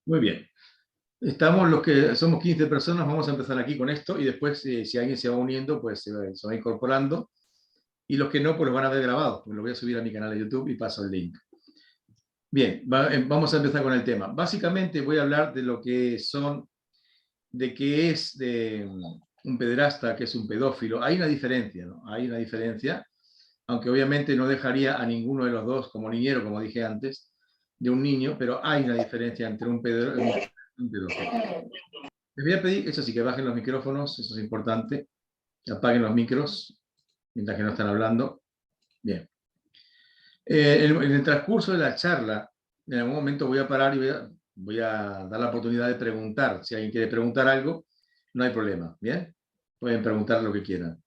Muy bien. Estamos los que somos 15 personas, vamos a empezar aquí con esto y después si alguien se va uniendo, pues se va incorporando y los que no, pues los van a ver grabados, pues lo voy a subir a mi canal de YouTube y paso el link. Bien, vamos a empezar con el tema. Básicamente voy a hablar de lo que son, de qué es de un pederasta, que es un pedófilo. Hay una diferencia, ¿no? Hay una diferencia, aunque obviamente no dejaría a ninguno de los dos como niñero, como dije antes, de un niño, pero hay una diferencia entre un pedófilo y un pedófilo. Les voy a pedir, eso sí, que bajen los micrófonos, eso es importante, que apaguen los micros mientras que no están hablando. Bien. En el transcurso de la charla, en algún momento voy a parar y voy a dar la oportunidad de preguntar. Si alguien quiere preguntar algo, no hay problema. ¿Bien? Pueden preguntar lo que quieran.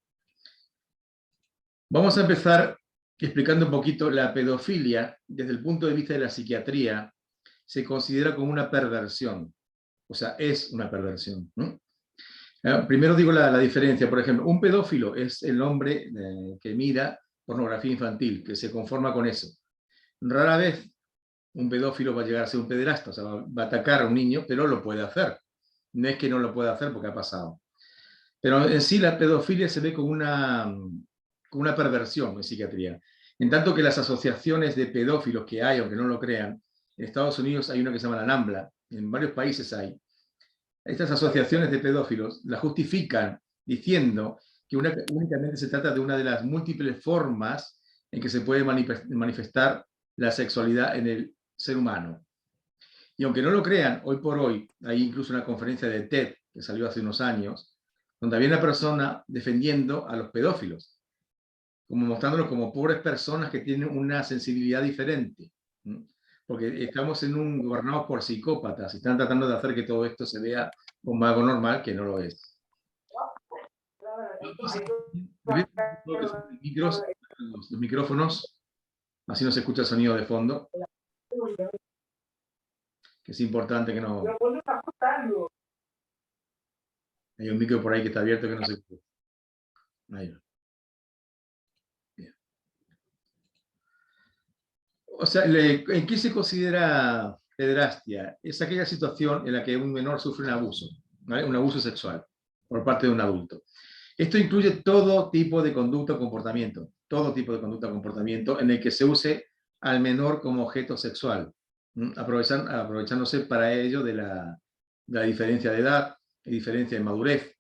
Vamos a empezar explicando un poquito la pedofilia desde el punto de vista de la psiquiatría. Se considera como una perversión. O sea, es una perversión, ¿no? Primero digo la diferencia. Por ejemplo, un pedófilo es el hombre que mira pornografía infantil, que se conforma con eso. Rara vez un pedófilo va a llegar a ser un pederasta, o sea, va a atacar a un niño, pero lo puede hacer. No es que no lo pueda hacer porque ha pasado. Pero en sí la pedofilia se ve como una perversión en psiquiatría. En tanto que las asociaciones de pedófilos que hay, aunque no lo crean, en Estados Unidos hay una que se llama la NAMBLA, en varios países hay. Estas asociaciones de pedófilos la justifican diciendo que únicamente se trata de una de las múltiples formas en que se puede manifestar la sexualidad en el ser humano. Y aunque no lo crean, hoy por hoy hay incluso una conferencia de TED que salió hace unos años, donde había una persona defendiendo a los pedófilos, como mostrándolos como pobres personas que tienen una sensibilidad diferente. Porque estamos gobernados por psicópatas y están tratando de hacer que todo esto se vea como algo normal, que no lo es. Los micrófonos, así no se escucha el sonido de fondo, que es importante que no... Hay un micro por ahí que está abierto que no se escucha. Ahí va. Bien. O sea, ¿en qué se considera pederastia? Es aquella situación en la que un menor sufre un abuso, ¿vale? Un abuso sexual por parte de un adulto. Esto incluye todo tipo de conducta o comportamiento, todo tipo de conducta o comportamiento en el que se use al menor como objeto sexual, aprovechándose para ello de la diferencia de edad, diferencia de madurez,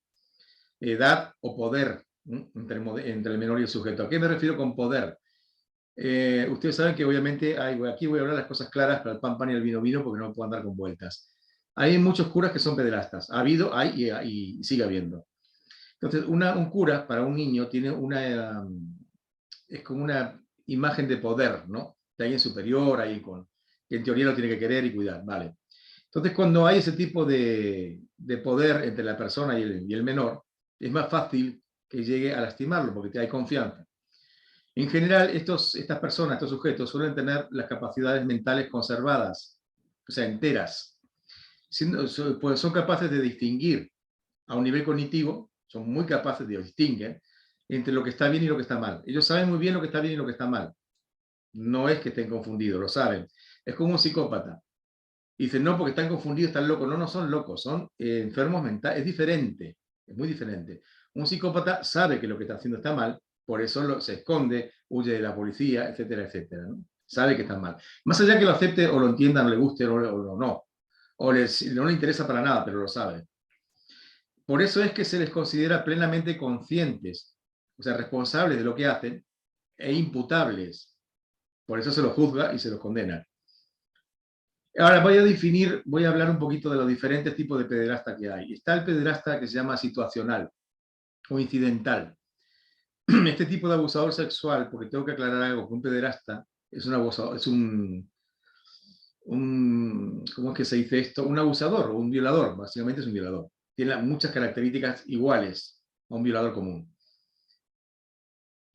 edad o poder entre el menor y el sujeto. ¿A qué me refiero con poder? Ustedes saben que obviamente aquí voy a hablar las cosas claras para el pan pan y el vino vino porque no puedo andar con vueltas. Hay muchos curas que son pederastas. Ha habido, hay y sigue habiendo. Entonces, un cura para un niño tiene es como una imagen de poder, ¿no? De alguien superior, ahí que en teoría lo tiene que querer y cuidar, ¿vale? Entonces, cuando hay ese tipo de poder entre la persona y el menor, es más fácil que llegue a lastimarlo porque hay confianza. En general, estas personas, estos sujetos, suelen tener las capacidades mentales conservadas, o sea, enteras. Pues son capaces de distinguir a un nivel cognitivo, son muy capaces de distinguir entre lo que está bien y lo que está mal. Ellos saben muy bien lo que está bien y lo que está mal. No es que estén confundidos, lo saben. Es como un psicópata. Dicen, no, porque están confundidos, están locos. No, no son locos, son enfermos mentales. Es diferente, es muy diferente. Un psicópata sabe que lo que está haciendo está mal, por eso se esconde, huye de la policía, etcétera, etcétera, ¿no? Sabe que está mal. Más allá que lo acepte o lo entienda, no le guste o no. O no le interesa para nada, pero lo sabe. Por eso es que se les considera plenamente conscientes, o sea, responsables de lo que hacen e imputables. Por eso se los juzga y se los condena. Ahora voy a hablar un poquito de los diferentes tipos de pederasta que hay. Está el pederasta que se llama situacional o incidental. Este tipo de abusador sexual, porque tengo que aclarar algo, que un pederasta es un abusador, es ¿cómo es que se dice esto? Un abusador o un violador, básicamente es un violador. Tiene muchas características iguales a un violador común.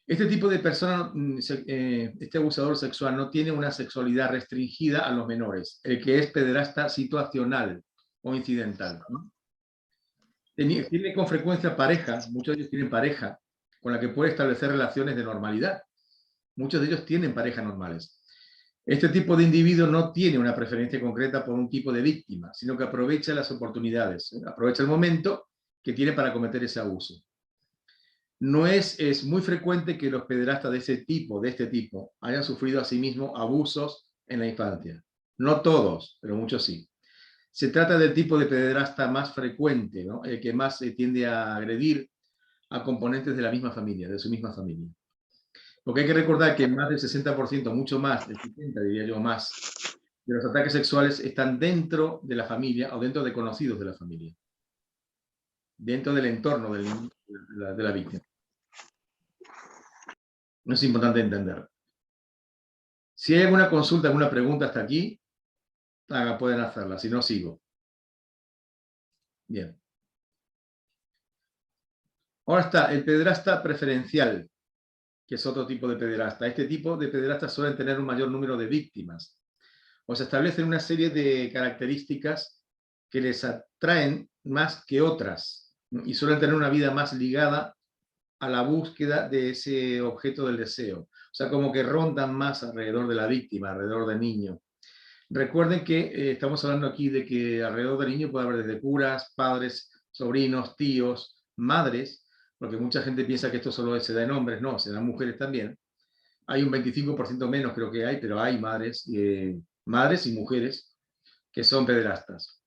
Este tipo de persona, este abusador sexual, no tiene una sexualidad restringida a los menores, el que es pederasta situacional o incidental, ¿no? Tiene con frecuencia parejas, muchos de ellos tienen pareja con la que puede establecer relaciones de normalidad. Muchos de ellos tienen parejas normales. Este tipo de individuo no tiene una preferencia concreta por un tipo de víctima, sino que aprovecha las oportunidades, aprovecha el momento que tiene para cometer ese abuso. No es muy frecuente que los pederastas de este tipo, hayan sufrido a sí mismos abusos en la infancia. No todos, pero muchos sí. Se trata del tipo de pederasta más frecuente, ¿no? El que más tiende a agredir a componentes de la misma familia, de su misma familia. Porque hay que recordar que más del 60%, mucho más, el 70% diría yo más, de los ataques sexuales están dentro de la familia o dentro de conocidos de la familia, dentro del entorno de la víctima. No es importante entender. Si hay alguna consulta, alguna pregunta hasta aquí, pueden hacerla, si no sigo. Bien. Ahora está el pederasta preferencial, que es otro tipo de pederasta. Este tipo de pederastas suelen tener un mayor número de víctimas. O se establecen una serie de características que les atraen más que otras, ¿no? Y suelen tener una vida más ligada a la búsqueda de ese objeto del deseo. O sea, como que rondan más alrededor de la víctima, alrededor del niño. Recuerden que estamos hablando aquí de que alrededor del niño puede haber desde curas, padres, sobrinos, tíos, madres, porque mucha gente piensa que esto solo se da en hombres, no, se da en mujeres también. Hay un 25% menos creo que hay, pero hay madres y mujeres que son pederastas.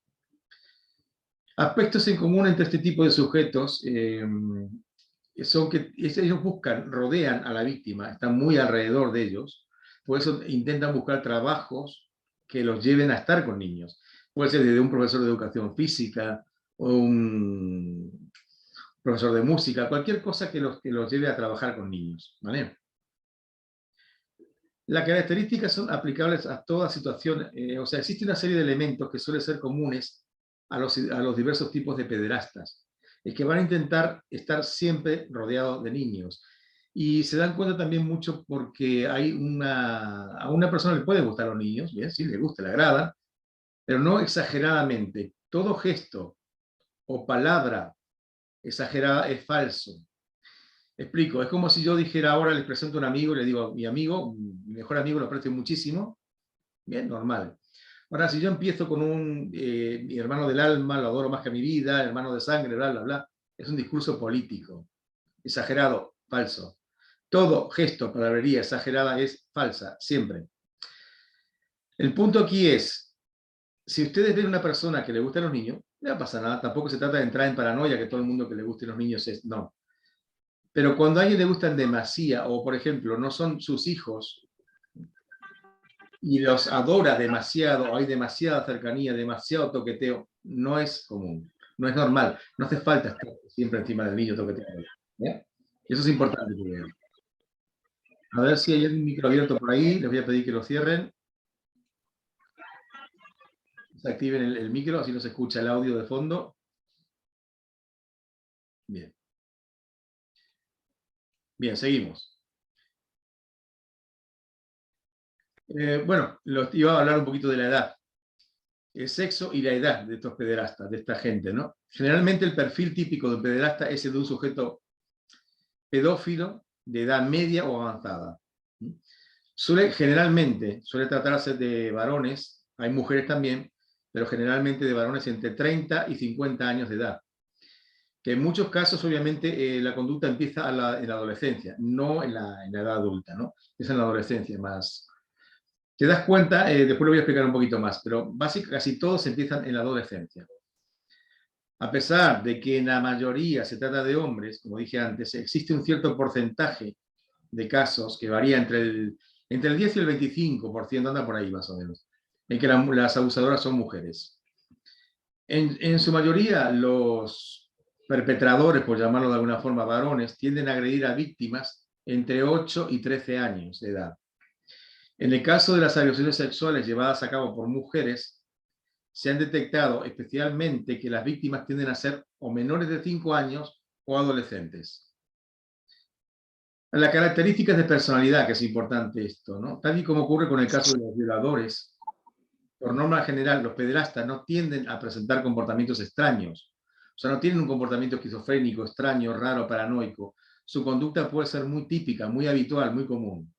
Aspectos en común entre este tipo de sujetos son que ellos rodean a la víctima, están muy alrededor de ellos, por eso intentan buscar trabajos que los lleven a estar con niños. Puede ser desde un profesor de educación física o un profesor de música, cualquier cosa que los lleve a trabajar con niños, ¿vale? Las características son aplicables a toda situación, o sea, existe una serie de elementos que suelen ser comunes a los diversos tipos de pederastas, es que van a intentar estar siempre rodeados de niños. Y se dan cuenta también mucho porque a una persona le pueden gustar los niños, bien, sí, le gusta, le agrada, pero no exageradamente. Todo gesto o palabra exagerada es falso. Explico, es como si yo dijera ahora, les presento a un amigo y le digo, mi amigo, mi mejor amigo, lo aprecio muchísimo, bien, normal. Ahora, si yo empiezo con mi hermano del alma, lo adoro más que a mi vida, hermano de sangre, bla, bla, bla, es un discurso político, exagerado, falso. Todo gesto, palabrería exagerada es falsa, siempre. El punto aquí es, si ustedes ven una persona que le gustan los niños, no pasa nada, tampoco se trata de entrar en paranoia, que todo el mundo que le guste los niños es, no. Pero cuando a alguien le gustan demasiado, o por ejemplo, no son sus hijos, y los adora demasiado, hay demasiada cercanía, demasiado toqueteo, no es común, no es normal, no hace falta estar siempre encima del niño toqueteando. Eso es importante. A ver si hay un micro abierto por ahí, les voy a pedir que lo cierren. Se activen el micro, así no se escucha el audio de fondo. Bien. Bien, seguimos. Bueno, iba a hablar un poquito de la edad. El sexo y la edad de estos pederastas, de esta gente, ¿no? Generalmente el perfil típico de un pederasta es el de un sujeto pedófilo de edad media o avanzada. Generalmente suele tratarse de varones, hay mujeres también, pero generalmente de varones entre 30 y 50 años de edad. Que en muchos casos, obviamente, la conducta empieza en la adolescencia, no en la edad adulta, ¿no? Es en la adolescencia más. Te das cuenta, después lo voy a explicar un poquito más, pero básicamente casi todos empiezan en la adolescencia. A pesar de que en la mayoría se trata de hombres, como dije antes, existe un cierto porcentaje de casos que varía entre el 10 y el 25%, anda por ahí más o menos, en que las abusadoras son mujeres. En su mayoría, los perpetradores, por llamarlo de alguna forma, varones, tienden a agredir a víctimas entre 8 y 13 años de edad. En el caso de las agresiones sexuales llevadas a cabo por mujeres, se han detectado especialmente que las víctimas tienden a ser o menores de 5 años o adolescentes. Las características de personalidad, que es importante esto, ¿no? Tal y como ocurre con el caso de los violadores, por norma general, los pederastas no tienden a presentar comportamientos extraños. O sea, no tienen un comportamiento esquizofrénico, extraño, raro, paranoico. Su conducta puede ser muy típica, muy habitual, muy común.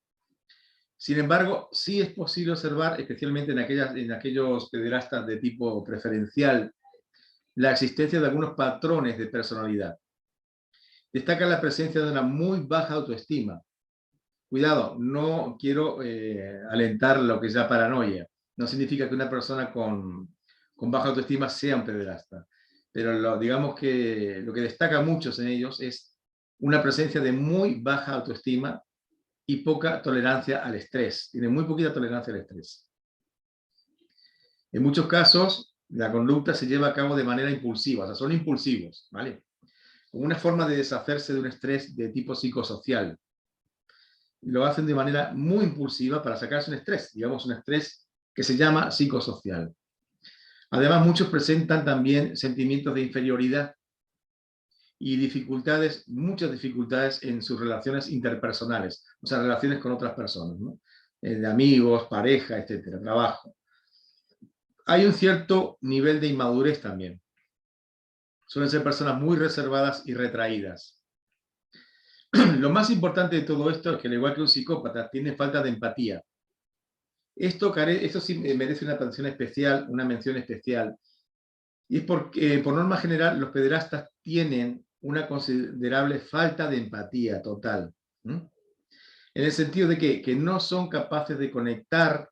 Sin embargo, sí es posible observar, especialmente en aquellos pederastas de tipo preferencial, la existencia de algunos patrones de personalidad. Destaca la presencia de una muy baja autoestima. Cuidado, no quiero alentar lo que es la paranoia. No significa que una persona con baja autoestima sea un pederasta. Pero digamos que lo que destaca a muchos en ellos es una presencia de muy baja autoestima y poca tolerancia al estrés. Tienen muy poquita tolerancia al estrés. En muchos casos, la conducta se lleva a cabo de manera impulsiva, o sea, son impulsivos, ¿vale? Como una forma de deshacerse de un estrés de tipo psicosocial. Lo hacen de manera muy impulsiva para sacarse un estrés, digamos un estrés que se llama psicosocial. Además, muchos presentan también sentimientos de inferioridad y dificultades, muchas dificultades en sus relaciones interpersonales, o sea, relaciones con otras personas, ¿no? De amigos, pareja, etcétera, trabajo. Hay un cierto nivel de inmadurez también. Suelen ser personas muy reservadas y retraídas. Lo más importante de todo esto es que, al igual que un psicópata, tiene falta de empatía. Esto sí merece una atención especial, una mención especial. Y es porque, por norma general, los pederastas tienen una considerable falta de empatía total. En el sentido de que no son capaces de conectar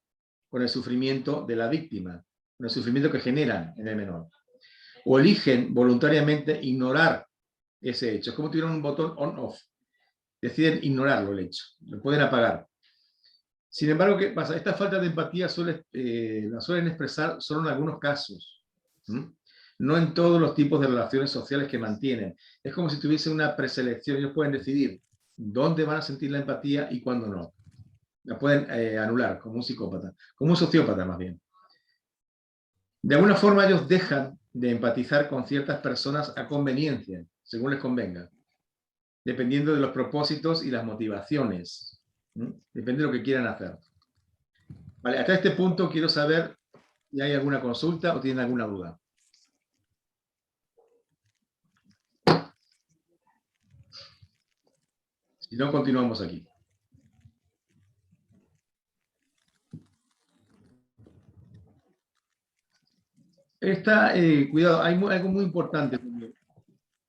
con el sufrimiento de la víctima, con el sufrimiento que generan en el menor. O eligen voluntariamente ignorar ese hecho. Es como si tuvieran un botón on-off. Deciden ignorarlo el hecho, lo pueden apagar. Sin embargo, ¿qué pasa? Esta falta de empatía la suelen expresar solo en algunos casos. No en todos los tipos de relaciones sociales que mantienen. Es como si tuviesen una preselección. Ellos pueden decidir dónde van a sentir la empatía y cuándo no. La pueden anular, como un psicópata, como un sociópata más bien. De alguna forma ellos dejan de empatizar con ciertas personas a conveniencia, según les convenga, dependiendo de los propósitos y las motivaciones. Depende de lo que quieran hacer. Vale, hasta este punto quiero saber si hay alguna consulta o tienen alguna duda. Si no, continuamos aquí. Cuidado, hay algo muy importante,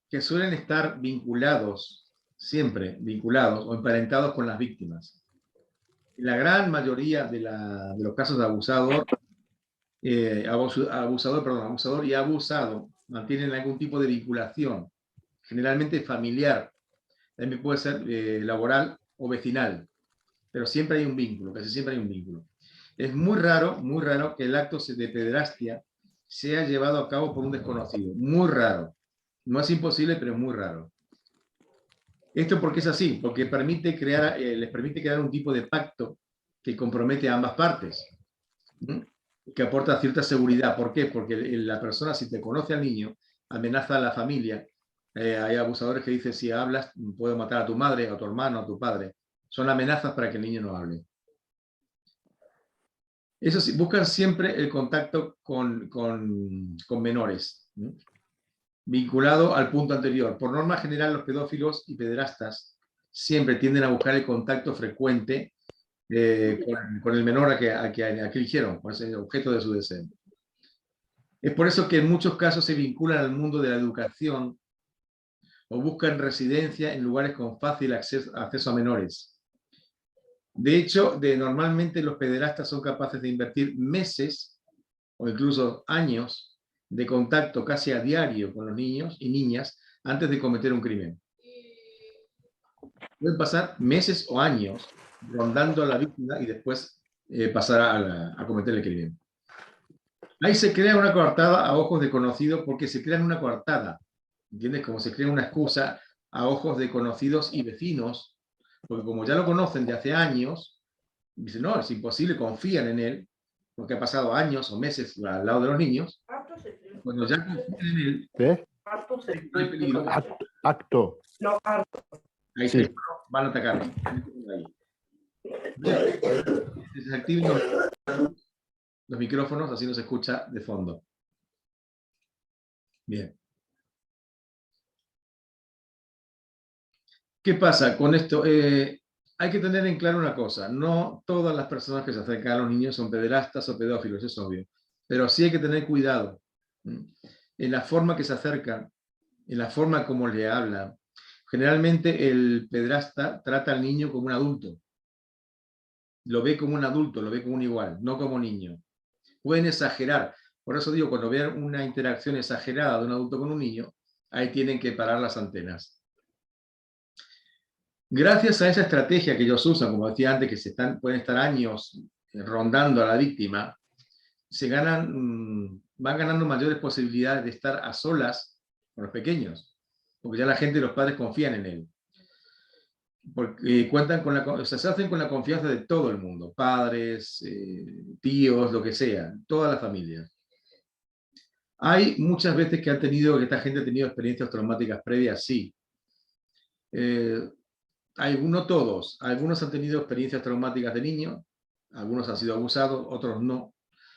que suelen estar vinculados, siempre vinculados o emparentados con las víctimas. La gran mayoría de los casos de abusador y abusado mantienen algún tipo de vinculación, generalmente familiar, también puede ser laboral o vecinal, pero siempre hay un vínculo, casi siempre hay un vínculo. Es muy raro que el acto de pederastia sea llevado a cabo por un desconocido, muy raro. No es imposible, pero es muy raro. Esto porque es así, porque les permite crear un tipo de pacto que compromete a ambas partes, que aporta cierta seguridad. ¿Por qué? Porque la persona, si te conoce al niño, amenaza a la familia. Hay abusadores que dicen, si hablas, puedo matar a tu madre, a tu hermano, a tu padre. Son amenazas para que el niño no hable. Eso sí, buscan siempre el contacto con menores, ¿no? Vinculado al punto anterior. Por norma general, los pedófilos y pederastas siempre tienden a buscar el contacto frecuente con el menor a que eligieron, con ese objeto de su deseo. Es por eso que en muchos casos se vinculan al mundo de la educación o buscan residencia en lugares con fácil acceso a menores. De hecho, normalmente los pederastas son capaces de invertir meses o incluso años de contacto casi a diario con los niños y niñas antes de cometer un crimen. Pueden pasar meses o años rondando a la víctima y después pasar a cometer el crimen. Ahí se crea una coartada a ojos de conocidos porque se crean una coartada, ¿entiendes? Como se crea una excusa a ojos de conocidos y vecinos, porque como ya lo conocen de hace años, dicen, no, es imposible, confían en él, porque ha pasado años o meses al lado de los niños. Cuando ya confían en él, ¿Qué? no hay peligro. Acto. No, harto. Ahí Sí. sí, van a atacar. Se desactiven los micrófonos, así no se escucha de fondo. Bien. ¿Qué pasa con esto? hay que tener en claro una cosa, no todas las personas que se acercan a los niños son pederastas o pedófilos, es obvio, pero sí hay que tener cuidado en la forma que se acercan, en la forma como le hablan. Generalmente el pederasta trata al niño como un adulto, lo ve como un adulto, lo ve como un igual, no como un niño. Pueden exagerar, por eso digo, cuando vean una interacción exagerada de un adulto con un niño, ahí tienen que parar las antenas. Gracias a esa estrategia que ellos usan, como decía antes, que pueden estar años rondando a la víctima, van ganando mayores posibilidades de estar a solas con los pequeños, porque ya la gente y los padres confían en él. Porque cuentan con se hacen con la confianza de todo el mundo, padres, tíos, lo que sea, toda la familia. Hay muchas veces que esta gente ha tenido experiencias traumáticas previas, sí. No todos, algunos han tenido experiencias traumáticas de niño, algunos han sido abusados, otros no.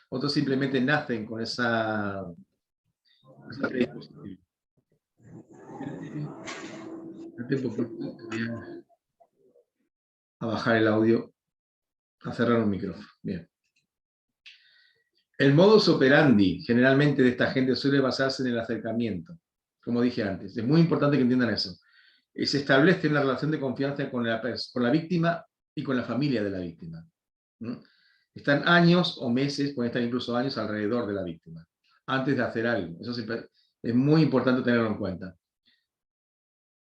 Otros simplemente nacen con esa predisposición. Voy a bajar el audio, a cerrar un micrófono. Bien. El modus operandi generalmente de esta gente suele basarse en el acercamiento, como dije antes. Es muy importante que entiendan eso. Se establece una relación de confianza con la víctima y con la familia de la víctima. Están años o meses, pueden estar incluso años alrededor de la víctima, antes de hacer algo. Eso es muy importante tenerlo en cuenta.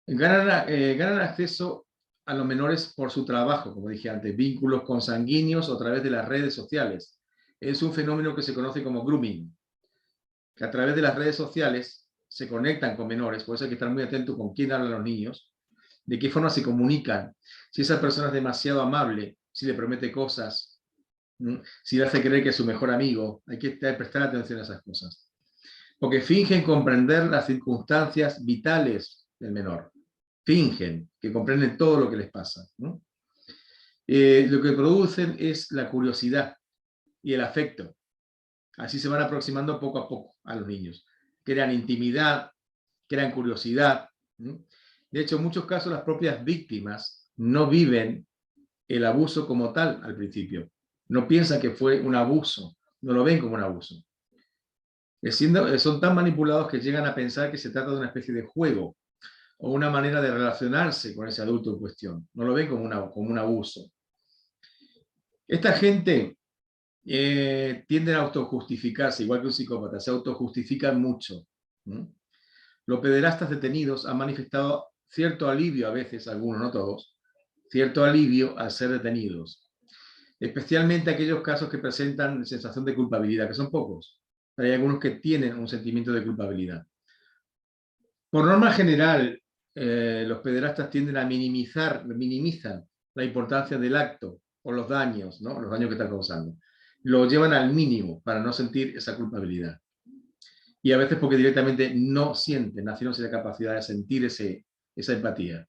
Ganan acceso a los menores por su trabajo, como dije antes, vínculos consanguíneos o a través de las redes sociales. Es un fenómeno que se conoce como grooming, que a través de las redes sociales se conectan con menores, por eso hay que estar muy atento con quién hablan los niños, de qué forma se comunican, si esa persona es demasiado amable, si le promete cosas, si le hace creer que es su mejor amigo, hay que prestar atención a esas cosas. Porque fingen comprender las circunstancias vitales del menor. Fingen que comprenden todo lo que les pasa. Lo que producen es la curiosidad y el afecto. Así se van aproximando poco a poco a los niños. Crean intimidad, crean curiosidad. De hecho, en muchos casos las propias víctimas no viven el abuso como tal al principio. No piensan que fue un abuso, no lo ven como un abuso. Son tan manipulados que llegan a pensar que se trata de una especie de juego o una manera de relacionarse con ese adulto en cuestión. No lo ven como un abuso. Esta gente tiende a autojustificarse, igual que un psicópata, se autojustifican mucho. Los pederastas detenidos han manifestado cierto alivio a veces, algunos, no todos, cierto alivio al ser detenidos. Especialmente aquellos casos que presentan sensación de culpabilidad, que son pocos. Pero hay algunos que tienen un sentimiento de culpabilidad. Por norma general, los pederastas tienden a minimizan la importancia del acto o los daños, ¿no? Los daños que están causando. Lo llevan al mínimo para no sentir esa culpabilidad. Y a veces porque directamente no sienten, nacieron sin la capacidad de sentir esa empatía.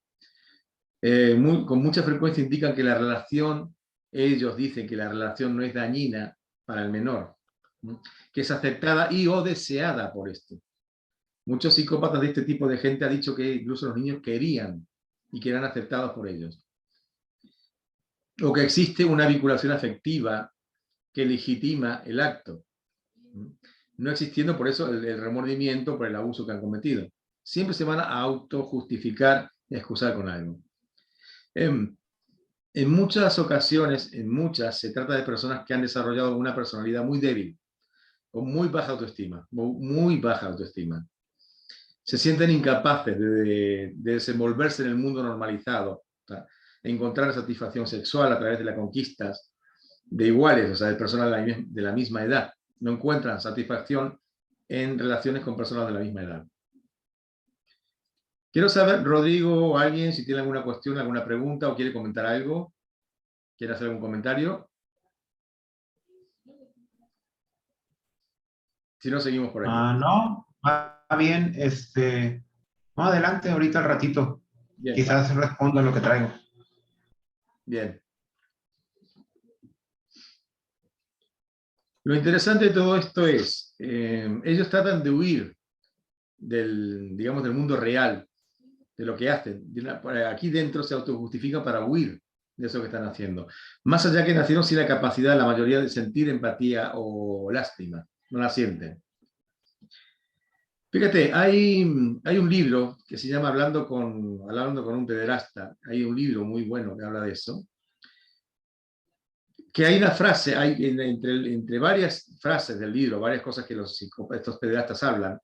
Con mucha frecuencia indican que la relación, ellos dicen que la relación no es dañina para el menor, ¿no? Que es aceptada y o deseada por esto. Muchos psicópatas de este tipo de gente han dicho que incluso los niños querían y que eran aceptados por ellos. O que existe una vinculación afectiva que legitima el acto, no existiendo por eso el remordimiento por el abuso que han cometido. Siempre se van a autojustificar y a excusar con algo. En muchas ocasiones, se trata de personas que han desarrollado una personalidad muy débil, con muy baja autoestima, muy baja autoestima. Se sienten incapaces de desenvolverse en el mundo normalizado, encontrar satisfacción sexual a través de las conquistas de iguales, o sea, de personas de la misma edad. No encuentran satisfacción en relaciones con personas de la misma edad. Quiero saber, Rodrigo o alguien, si tiene alguna cuestión, alguna pregunta o quiere comentar algo. ¿Quiere hacer algún comentario? Si no, seguimos por aquí. No, va bien. Vamos adelante ahorita al ratito. Bien, quizás respondo a lo que traigo. Bien. Lo interesante de todo esto es, ellos tratan de huir del mundo real, de lo que hacen. Aquí dentro se autojustifican para huir de eso que están haciendo. Más allá que nacieron sin la capacidad, la mayoría, de sentir empatía o lástima. No la sienten. Fíjate, hay un libro que se llama Hablando con un pederasta. Hay un libro muy bueno que habla de eso. Que hay una frase, entre varias frases del libro, varias cosas que estos pederastas hablan.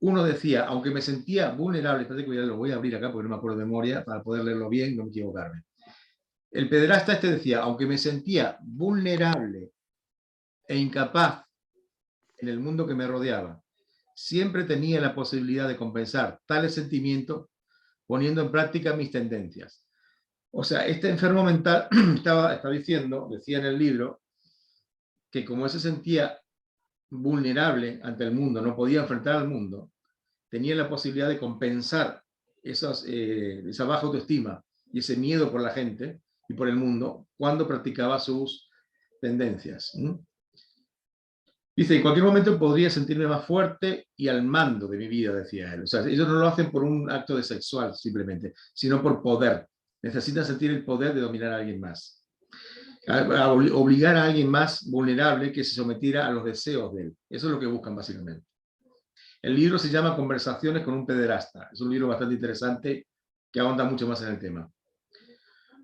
Uno decía, aunque me sentía vulnerable, espérate que lo voy a abrir acá porque no me acuerdo de memoria, para poder leerlo bien y no me equivocarme. El pederasta decía, aunque me sentía vulnerable e incapaz en el mundo que me rodeaba, siempre tenía la posibilidad de compensar tales sentimientos poniendo en práctica mis tendencias. O sea, este enfermo mental decía en el libro, que como él se sentía vulnerable ante el mundo, no podía enfrentar al mundo, tenía la posibilidad de compensar esa baja autoestima y ese miedo por la gente y por el mundo cuando practicaba sus tendencias. Dice, en cualquier momento podría sentirme más fuerte y al mando de mi vida, decía él. O sea, ellos no lo hacen por un acto de sexual simplemente, sino por poder. Necesitan sentir el poder de dominar a alguien más. A obligar a alguien más vulnerable que se sometiera a los deseos de él. Eso es lo que buscan básicamente. El libro se llama Conversaciones con un pederasta. Es un libro bastante interesante que ahonda mucho más en el tema.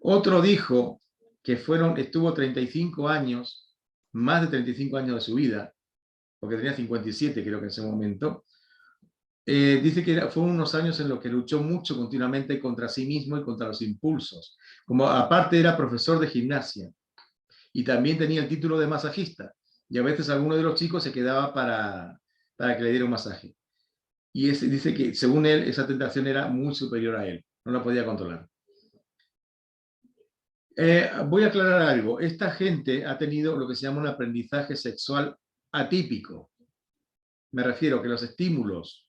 Otro dijo que estuvo 35 años, más de 35 años de su vida, porque tenía 57 creo que en ese momento, dice que fue unos años en los que luchó mucho continuamente contra sí mismo y contra los impulsos. Como aparte era profesor de gimnasia y también tenía el título de masajista. Y a veces alguno de los chicos se quedaba para que le diera un masaje. Y dice que según él esa tentación era muy superior a él. No la podía controlar. Voy a aclarar algo. Esta gente ha tenido lo que se llama un aprendizaje sexual atípico. Me refiero que los estímulos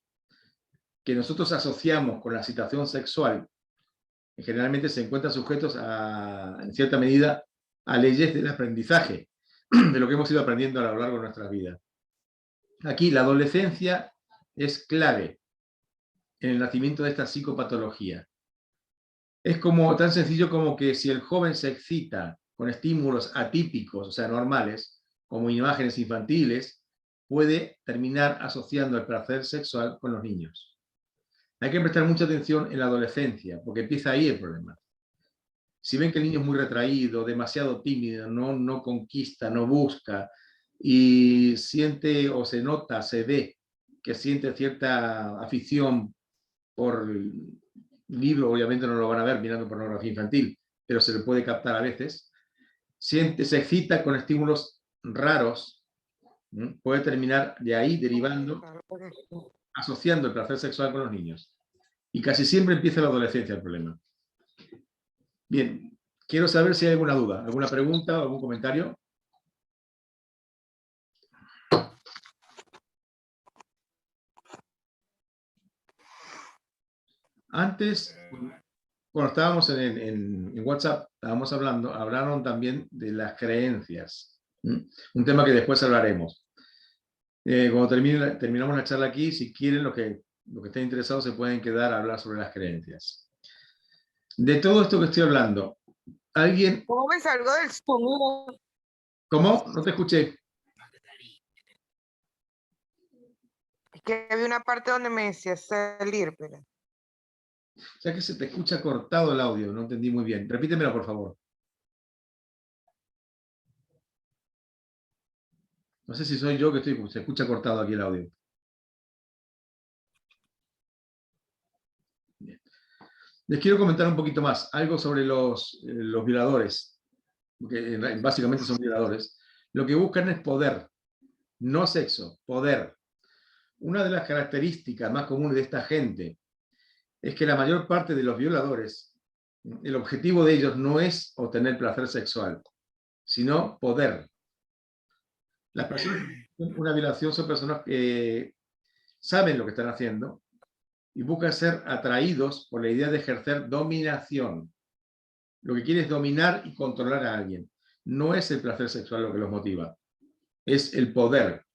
que nosotros asociamos con la excitación sexual generalmente se encuentran sujetos en cierta medida a leyes del aprendizaje, de lo que hemos ido aprendiendo a lo largo de nuestras vidas. Aquí la adolescencia es clave en el nacimiento de esta psicopatología. Es como tan sencillo como que si el joven se excita con estímulos atípicos, o sea, normales, como imágenes infantiles, puede terminar asociando el placer sexual con los niños. Hay que prestar mucha atención en la adolescencia, porque empieza ahí el problema. Si ven que el niño es muy retraído, demasiado tímido, no conquista, no busca, y siente o se nota, se ve que siente cierta afición por libro, obviamente no lo van a ver mirando pornografía infantil, pero se le puede captar a veces, se excita con estímulos raros, puede terminar de ahí derivando, asociando el placer sexual con los niños. Y casi siempre empieza en la adolescencia el problema. Bien, quiero saber si hay alguna duda, alguna pregunta o algún comentario. Antes, cuando estábamos en WhatsApp, hablaron también de las creencias. Un tema que después hablaremos. Cuando terminamos la charla aquí, si quieren, los que estén interesados se pueden quedar a hablar sobre las creencias. De todo esto que estoy hablando, ¿alguien? ¿Cómo me salgo del Zoom? ¿Cómo? No te escuché. Es que había una parte donde me decía salir, pero... O sea que se te escucha cortado el audio, no entendí muy bien. Repítemelo, por favor. No sé si soy yo que se escucha cortado aquí el audio. Bien. Les quiero comentar un poquito más, algo sobre los violadores, que básicamente son violadores. Lo que buscan es poder, no sexo, poder. Una de las características más comunes de esta gente es que la mayor parte de los violadores, el objetivo de ellos no es obtener placer sexual, sino poder. Las personas que hacen una violación son personas que saben lo que están haciendo y buscan ser atraídos por la idea de ejercer dominación. Lo que quieren es dominar y controlar a alguien. No es el placer sexual lo que los motiva, es el poder.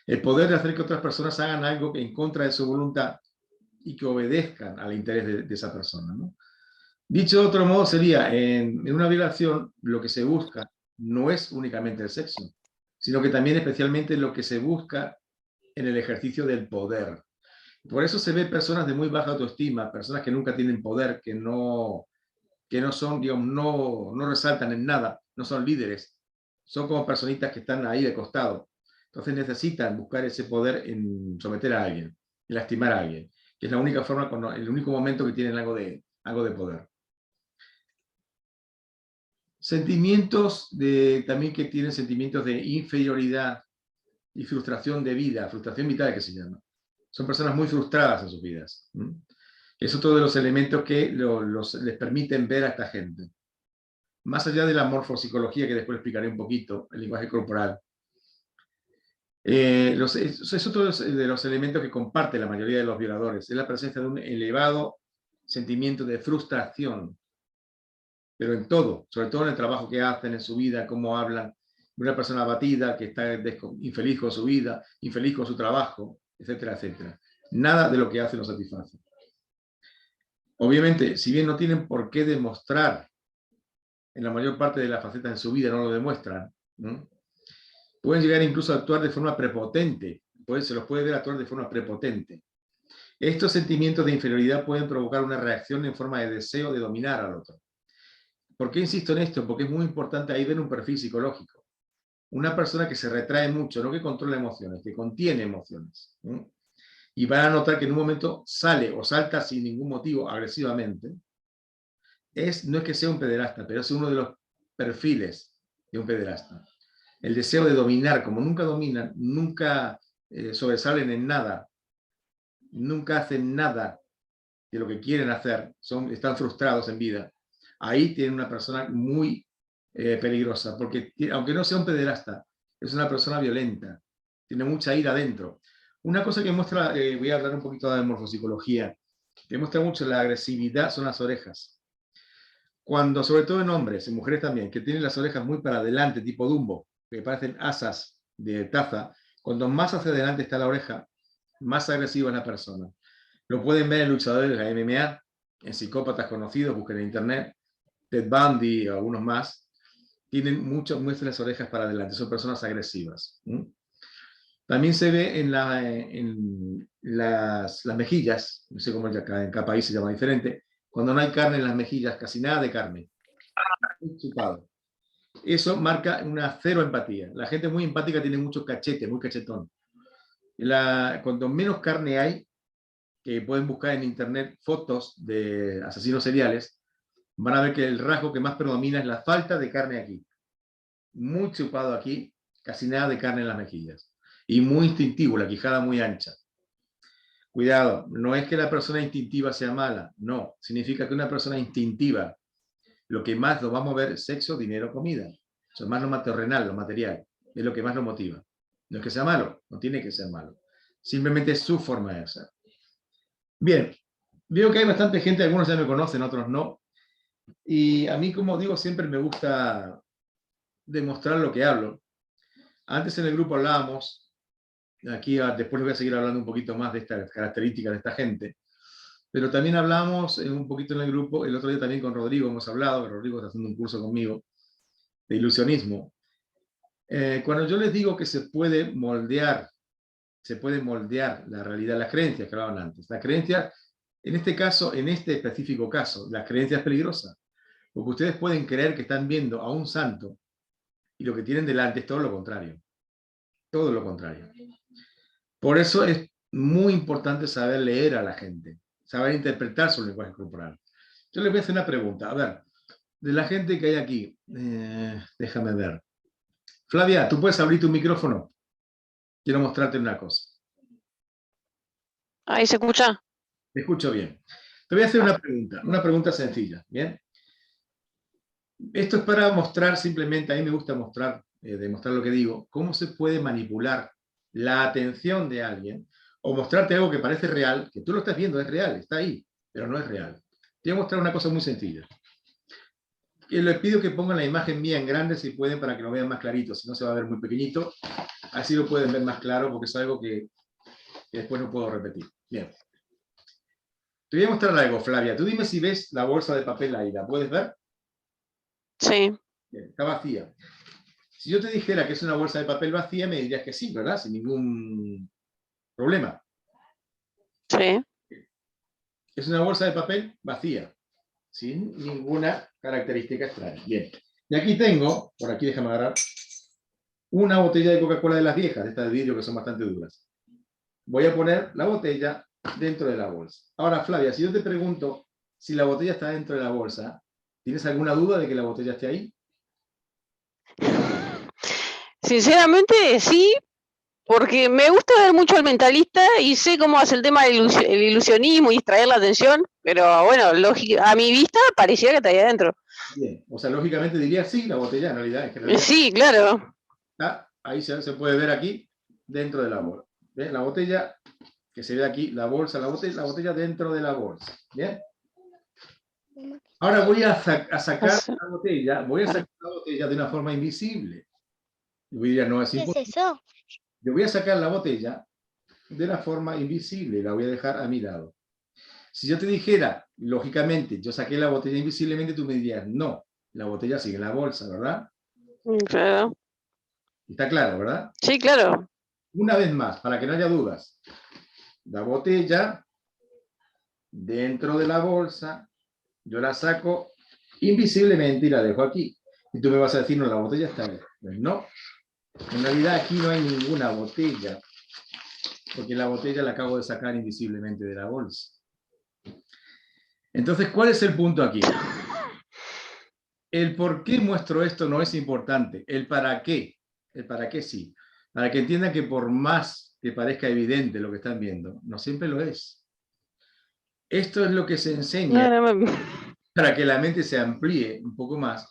El poder de hacer que otras personas hagan algo en contra de su voluntad y que obedezcan al interés de esa persona, ¿no? Dicho de otro modo sería, en una violación lo que se busca no es únicamente el sexo, sino que también especialmente lo que se busca en el ejercicio del poder. Por eso se ve personas de muy baja autoestima, personas que nunca tienen poder, que no son, digamos, no resaltan en nada, no son líderes, son como personitas que están ahí de costado. Entonces necesitan buscar ese poder en someter a alguien, en lastimar a alguien, que es la única forma, el único momento que tienen algo de poder. Sentimientos también que tienen sentimientos de inferioridad y frustración de vida, frustración vital que se llama. Son personas muy frustradas en sus vidas. Es otro de los elementos que les permiten ver a esta gente. Más allá de la morfopsicología, que después explicaré un poquito, el lenguaje corporal. Es otro de los elementos que comparte la mayoría de los violadores, es la presencia de un elevado sentimiento de frustración, pero en todo, sobre todo en el trabajo que hacen, en su vida, cómo hablan, una persona abatida que está infeliz con su vida, infeliz con su trabajo, etcétera, etcétera. Nada de lo que hacen los satisface. Obviamente, si bien no tienen por qué demostrar, en la mayor parte de las facetas de su vida no lo demuestran, ¿no? Pueden llegar incluso a actuar de forma prepotente, se los puede ver actuar de forma prepotente. Estos sentimientos de inferioridad pueden provocar una reacción en forma de deseo de dominar al otro. ¿Por qué insisto en esto? Porque es muy importante ahí ver un perfil psicológico. Una persona que se retrae mucho, no que controla emociones, que contiene emociones. ¿No? Y van a notar que en un momento sale o salta sin ningún motivo agresivamente. No es que sea un pederasta, pero es uno de los perfiles de un pederasta. El deseo de dominar, como nunca dominan, nunca sobresalen en nada, nunca hacen nada de lo que quieren hacer, están frustrados en vida. Ahí tienen una persona muy peligrosa, porque aunque no sea un pederasta, es una persona violenta, tiene mucha ira adentro. Una cosa que muestra, voy a hablar un poquito de morfopsicología, que muestra mucho la agresividad son las orejas. Cuando, sobre todo en hombres, en mujeres también, que tienen las orejas muy para adelante, tipo Dumbo, que parecen asas de taza, cuando más hacia adelante está la oreja, más agresiva es la persona. Lo pueden ver en luchadores de la MMA, en psicópatas conocidos, busquen en internet, Ted Bundy o algunos más, muestran las orejas para adelante, son personas agresivas. También se ve en las mejillas, no sé cómo en cada país se llama diferente, cuando no hay carne en las mejillas, casi nada de carne. Eso marca una cero empatía. La gente muy empática tiene mucho cachete, muy cachetón. Cuanto menos carne hay, que pueden buscar en internet fotos de asesinos seriales, van a ver que el rasgo que más predomina es la falta de carne aquí. Muy chupado aquí, casi nada de carne en las mejillas. Y muy instintivo, la quijada muy ancha. Cuidado, no es que la persona instintiva sea mala, no. Significa que una persona instintiva, lo que más lo va a mover es sexo, dinero, comida. Eso es más lo terrenal, lo material. Es lo que más lo motiva. No es que sea malo, no tiene que ser malo. Simplemente es su forma de ser. Bien, veo que hay bastante gente, algunos ya me conocen, otros no. Y a mí, como digo, siempre me gusta demostrar lo que hablo. Antes en el grupo hablábamos, aquí después voy a seguir hablando un poquito más de estas características de esta gente, pero también hablamos un poquito en el grupo, el otro día también con Rodrigo hemos hablado, Rodrigo está haciendo un curso conmigo de ilusionismo. Cuando yo les digo que se puede moldear la realidad, las creencias que hablaban antes, las creencias, en este caso, en este específico caso, las creencias peligrosas, porque ustedes pueden creer que están viendo a un santo y lo que tienen delante es todo lo contrario. Todo lo contrario. Por eso es muy importante saber leer a la gente, saber interpretar su lenguaje corporal. Yo les voy a hacer una pregunta. A ver, de la gente que hay aquí, déjame ver. Flavia, ¿tú puedes abrir tu micrófono? Quiero mostrarte una cosa. Ahí se escucha. Te escucho bien. Te voy a hacer una pregunta sencilla, ¿bien? Esto es para mostrar simplemente, a mí me gusta demostrar lo que digo, cómo se puede manipular la atención de alguien o mostrarte algo que parece real, que tú lo estás viendo, es real, está ahí, pero no es real. Te voy a mostrar una cosa muy sencilla. Y les pido que pongan la imagen mía en grande si pueden para que lo vean más clarito, si no se va a ver muy pequeñito, así lo pueden ver más claro porque es algo que después no puedo repetir. Bien. Te voy a mostrar algo, Flavia. Tú dime si ves la bolsa de papel ahí. ¿La puedes ver? Sí, Bien, está vacía. Si yo te dijera que es una bolsa de papel vacía, me dirías que sí, ¿verdad? Sin ningún problema. sí. Es una bolsa de papel vacía, sin ninguna característica extraña. Bien. Y aquí tengo, por aquí déjame agarrar, una botella de Coca-Cola de las viejas, de estas de vidrio que son bastante duras. Voy a poner la botella dentro de la bolsa. Ahora, Flavia, si yo te pregunto si la botella está dentro de la bolsa, ¿tienes alguna duda de que la botella esté ahí? Sinceramente, sí, porque me gusta ver mucho al mentalista y sé cómo hace el tema del el ilusionismo y distraer la atención, pero bueno, a mi vista parecía que está ahí adentro. Bien, o sea, lógicamente diría sí, la botella en realidad, es que en realidad Sí, claro. está, ahí se puede ver aquí, dentro de la bolsa. ¿Ven? La botella, que se ve aquí, la bolsa, la botella dentro de la bolsa. ¿Bien? Ahora voy a sacar la botella, voy a sacar la botella de una forma invisible. Yo diría, no es ¿Qué es imposible. eso? Yo voy a sacar la botella de la forma invisible, la voy a dejar a mi lado. Si yo te dijera, lógicamente, yo saqué la botella invisiblemente, tú me dirías, no, la botella sigue en la bolsa, ¿verdad? Claro. Está claro, ¿verdad? Sí, claro. Una vez más, para que no haya dudas, la botella dentro de la bolsa, yo la saco invisiblemente y la dejo aquí. Y tú me vas a decir, no, la botella está ahí. Pues no, en realidad aquí no hay ninguna botella, porque la botella la acabo de sacar invisiblemente de la bolsa. Entonces, ¿cuál es el punto aquí? El por qué muestro esto no es importante, el para qué sí. Para que entiendan que por más que parezca evidente lo que están viendo, no siempre lo es. Esto es lo que se enseña para que la mente se amplíe un poco más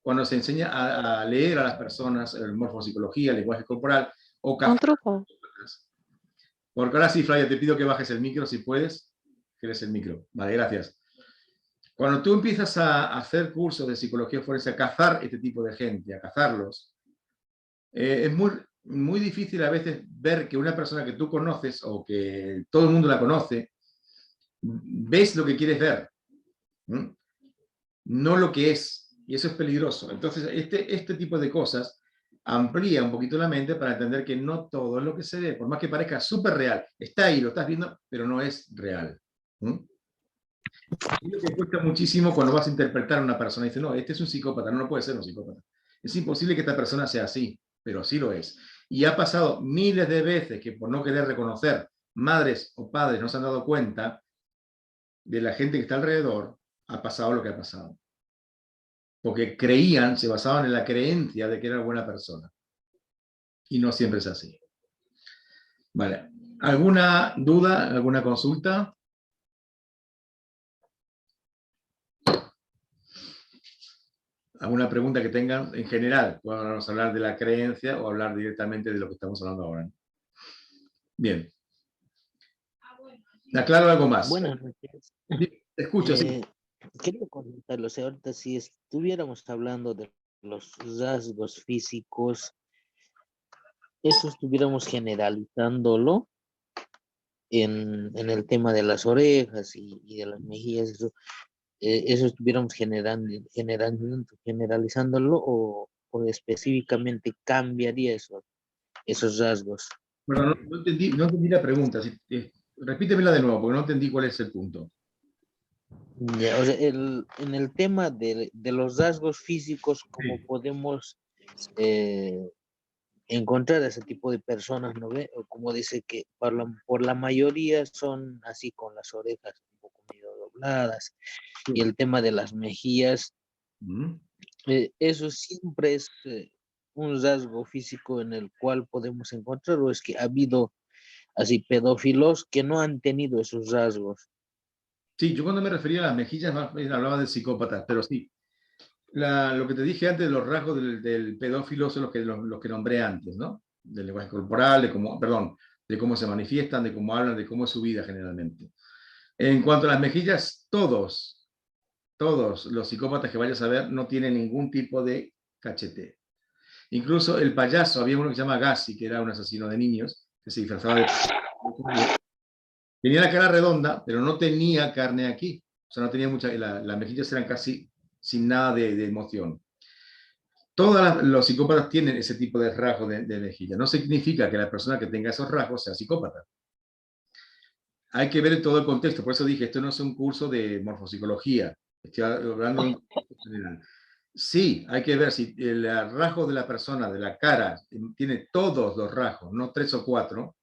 cuando se enseña a leer a las personas morfopsicología, lenguaje corporal o cazar. Porque ahora sí, Flavia, te pido que bajes el micro si puedes, que eres el micro. Vale, gracias. Cuando tú empiezas a hacer cursos de psicología forense, a cazar este tipo de gente, a cazarlos, es muy difícil a veces ver que una persona que tú conoces o que todo el mundo la conoce, ves lo que quieres ver, ¿no? No lo que es, y eso es peligroso. Entonces, este tipo de cosas amplía un poquito la mente para entender que no todo es lo que se ve, por más que parezca súper real. Está ahí, lo estás viendo, pero no es real. Y lo que cuesta muchísimo cuando vas a interpretar a una persona y dices, no, este es un psicópata, no puede ser un psicópata. Es imposible que esta persona sea así, pero sí lo es. Y ha pasado miles de veces que por no querer reconocer, madres o padres no se han dado cuenta de la gente que está alrededor, ha pasado lo que ha pasado. Porque creían, se basaban en la creencia de que era buena persona. Y no siempre es así. Vale. ¿Alguna duda? ¿Alguna consulta? ¿Alguna pregunta que tengan en general? Podemos hablar de la creencia o hablar directamente de lo que estamos hablando ahora. Bien. Aclaro algo más. Buenas noches. Te escucho, sí. Quería comentarlo, o sea, ahorita si estuviéramos hablando de los rasgos físicos, eso estuviéramos generalizándolo en el tema de las orejas y de las mejillas, eso estuviéramos generalizándolo o específicamente cambiaría esos rasgos. Bueno, no entendí la pregunta. Repítemela de nuevo, porque no entendí cuál es el punto. Ya, o sea, en el tema de los rasgos físicos, ¿cómo Sí. podemos encontrar a ese tipo de personas, ¿no ve? O como dice que por la mayoría son así con las orejas un poco medio dobladas, Sí. y el tema de las mejillas, eso siempre es un rasgo físico en el cual podemos encontrar, o es que ha habido así pedófilos que no han tenido esos rasgos. Sí, yo cuando me refería a las mejillas más bien hablaba de psicópatas, pero sí. Lo que te dije antes de los rasgos del pedófilo son los que nombré antes, ¿no? Del lenguaje corporal, de cómo se manifiestan, de cómo hablan, de cómo es su vida generalmente. En cuanto a las mejillas, todos los psicópatas que vayas a ver no tienen ningún tipo de cachete. Incluso el payaso, había uno que se llama Gassi, que era un asesino de niños, que se disfrazaba de Tenía la cara redonda, pero no tenía carne aquí. O sea, no tenía mucha, las mejillas eran casi sin nada de emoción. Todos los psicópatas tienen ese tipo de rasgos de mejilla. No significa que la persona que tenga esos rasgos sea psicópata. Hay que ver todo el contexto. Por eso dije, esto no es un curso de morfopsicología. Estoy hablando de un contexto general. Sí, hay que ver si el rasgo de la persona, de la cara, tiene todos los rasgos, no 3 o 4,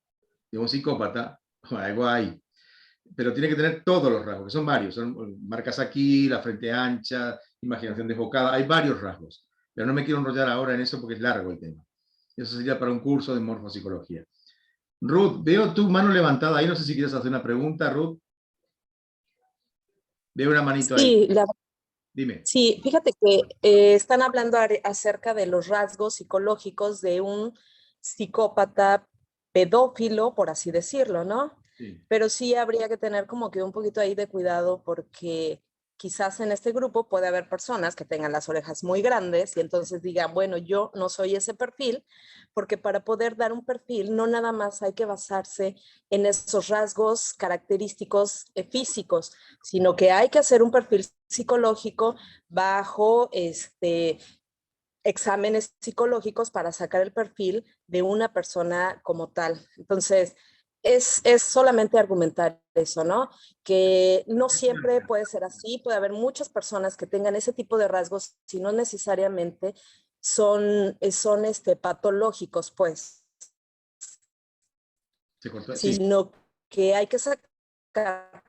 de un psicópata, algo hay. Pero tiene que tener todos los rasgos, que son varios. Son marcas aquí, la frente ancha, imaginación desbocada. Hay varios rasgos. Pero no me quiero enrollar ahora en eso porque es largo el tema. Eso sería para un curso de morfopsicología. Ruth, veo tu mano levantada ahí. No sé si quieres hacer una pregunta, Ruth. Veo una manito ahí. Sí, Dime. sí, fíjate que están hablando acerca de los rasgos psicológicos de un psicópata pedófilo, por así decirlo, ¿no? Sí. Pero sí habría que tener como que un poquito ahí de cuidado porque quizás en este grupo puede haber personas que tengan las orejas muy grandes y entonces digan, bueno, yo no soy ese perfil, porque para poder dar un perfil no nada más hay que basarse en esos rasgos característicos físicos, sino que hay que hacer un perfil psicológico bajo exámenes psicológicos para sacar el perfil de una persona como tal. Entonces, es solamente argumentar eso, ¿no? Que no siempre puede ser así, puede haber muchas personas que tengan ese tipo de rasgos, si no necesariamente son patológicos, pues, ¿Se cortó? Sí. sino que hay que sacar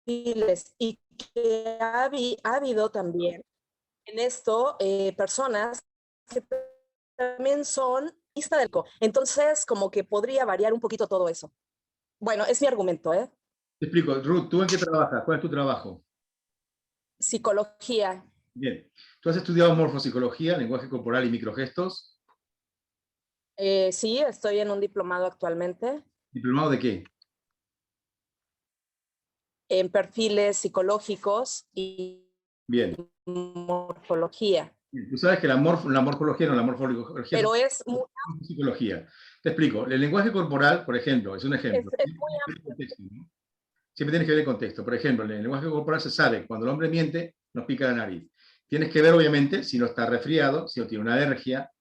perfiles y que ha habido también en esto personas que también son lista del co. Entonces, como que podría variar un poquito todo eso. Bueno, es mi argumento, ¿eh? Te explico. Ruth, ¿tú en qué trabajas? ¿Cuál es tu trabajo? Psicología. Bien. ¿Tú has estudiado morfopsicología, lenguaje corporal y microgestos? Sí, estoy en un diplomado actualmente ¿Diplomado de qué? en perfiles psicológicos y Bien. morfología. Tú sabes que la morfología no, la morfología Pero es psicología. Te explico. El lenguaje corporal, por ejemplo, es un ejemplo. es muy amplio. Siempre tienes que ver el contexto. Por ejemplo, en el lenguaje corporal se sabe cuando el hombre miente, nos pica la nariz. Tienes que ver, obviamente, si no está resfriado, si no tiene una alergia.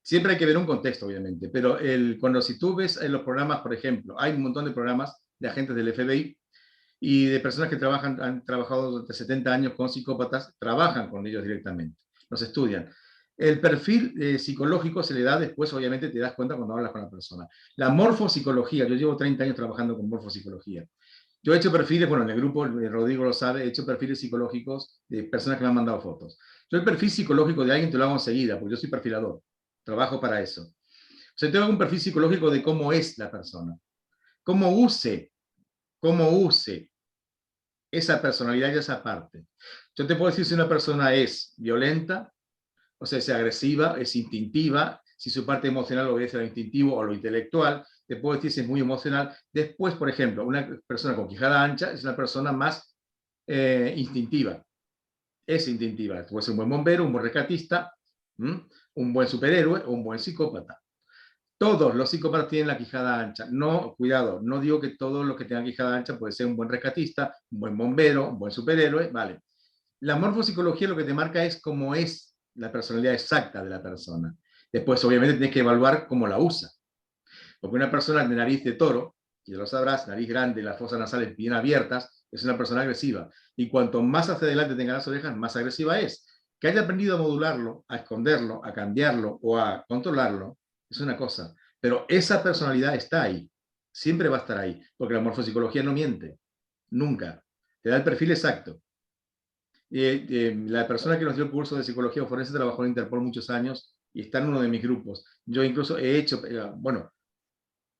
Siempre hay que ver un contexto, obviamente. Pero si tú ves en los programas, por ejemplo, hay un montón de programas de agentes del FBI y de personas que han trabajado durante 70 años con psicópatas, trabajan con ellos directamente, los estudian. El perfil psicológico se le da después, obviamente te das cuenta cuando hablas con la persona. La morfopsicología, yo llevo 30 años trabajando con morfopsicología. Yo he hecho perfiles, bueno, en el grupo, Rodrigo lo sabe, he hecho perfiles psicológicos de personas que me han mandado fotos. Yo el perfil psicológico de alguien te lo hago enseguida, porque yo soy perfilador, trabajo para eso. O sea, tengo un perfil psicológico de cómo es la persona, cómo use esa personalidad y esa parte. Yo te puedo decir si una persona es violenta, o sea, es agresiva, es instintiva, si su parte emocional obedece a lo instintivo o lo intelectual, te puedo decir si es muy emocional. Después, por ejemplo, una persona con quijada ancha es una persona más instintiva. Es instintiva. Puede ser un buen bombero, un buen rescatista, un buen superhéroe o un buen psicópata. Todos los psicópatas tienen la quijada ancha. No, cuidado, no digo que todos los que tengan quijada ancha puede ser un buen rescatista, un buen bombero, un buen superhéroe, vale. La morfopsicología lo que te marca es cómo es la personalidad exacta de la persona. Después, obviamente, tienes que evaluar cómo la usa. Porque una persona de nariz de toro, y ya lo sabrás, nariz grande, las fosas nasales bien abiertas, es una persona agresiva. Y cuanto más hacia adelante tenga las orejas, más agresiva es. Que haya aprendido a modularlo, a esconderlo, a cambiarlo o a controlarlo, es una cosa. Pero esa personalidad está ahí. Siempre va a estar ahí. Porque la morfopsicología no miente. Nunca. Te da el perfil exacto. La persona que nos dio el curso de psicología forense trabajó en Interpol muchos años y está en uno de mis grupos. Yo incluso he hecho, bueno,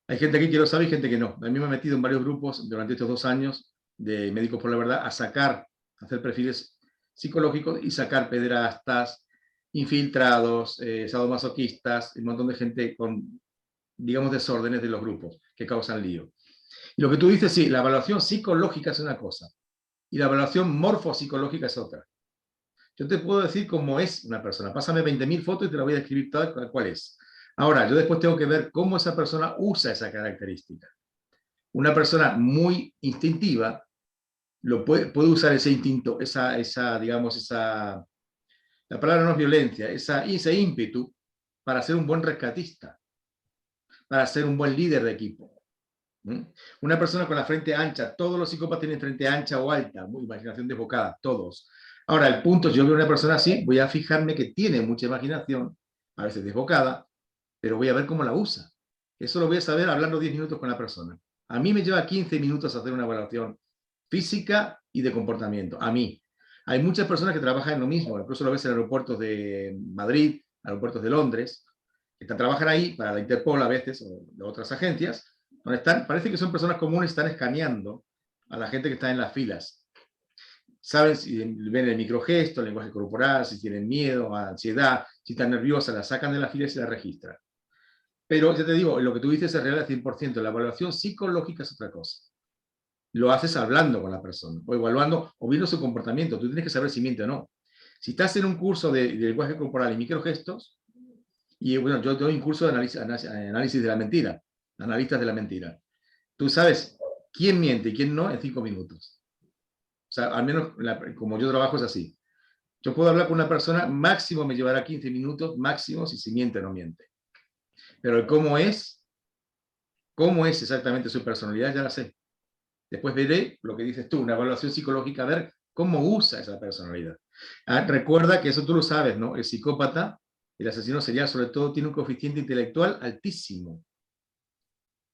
hay gente aquí que lo sabe y gente que no. A mí me he metido en varios grupos durante estos 2 años de Médicos por la Verdad a hacer perfiles psicológicos y sacar pederastas, infiltrados, sadomasoquistas, un montón de gente con, digamos, desórdenes de los grupos que causan lío. Y lo que tú dices, sí, la evaluación psicológica es una cosa y la evaluación morfopsicológica es otra. Yo te puedo decir cómo es una persona. Pásame 20.000 fotos y te la voy a describir tal cual es. Ahora, yo después tengo que ver cómo esa persona usa esa característica. Una persona muy instintiva puede usar ese instinto, la palabra no es violencia, ese ímpetu para ser un buen rescatista, para ser un buen líder de equipo. Una persona con la frente ancha, todos los psicópatas tienen frente ancha o alta, muy imaginación desbocada, todos. Ahora, el punto, yo veo una persona así, voy a fijarme que tiene mucha imaginación, a veces desbocada, pero voy a ver cómo la usa. Eso lo voy a saber hablando 10 minutos con la persona. A mí me lleva 15 minutos hacer una evaluación física y de comportamiento, a mí. Hay muchas personas que trabajan en lo mismo, incluso lo ves en aeropuertos de Madrid, aeropuertos de Londres, que trabajan ahí para la Interpol a veces, o de otras agencias, donde parece que son personas comunes, están escaneando a la gente que está en las filas. Saben si ven el microgesto, el lenguaje corporal, si tienen miedo, ansiedad, si están nerviosas, la sacan de la fila y se la registran. Pero ya te digo, lo que tú dices es real al 100%, la evaluación psicológica es otra cosa. Lo haces hablando con la persona, o evaluando, o viendo su comportamiento. Tú tienes que saber si miente o no. Si estás en un curso de lenguaje corporal y microgestos, y bueno, yo doy un curso de análisis de la mentira, analistas de la mentira. Tú sabes quién miente y quién no en 5 minutos. O sea, al menos como yo trabajo es así. Yo puedo hablar con una persona, máximo me llevará 15 minutos, máximo si miente o no miente. Pero el cómo es exactamente su personalidad, ya la sé. Después veré lo que dices tú, una evaluación psicológica, a ver cómo usa esa personalidad. Recuerda que eso tú lo sabes, ¿no? El psicópata, el asesino serial, sobre todo, tiene un coeficiente intelectual altísimo.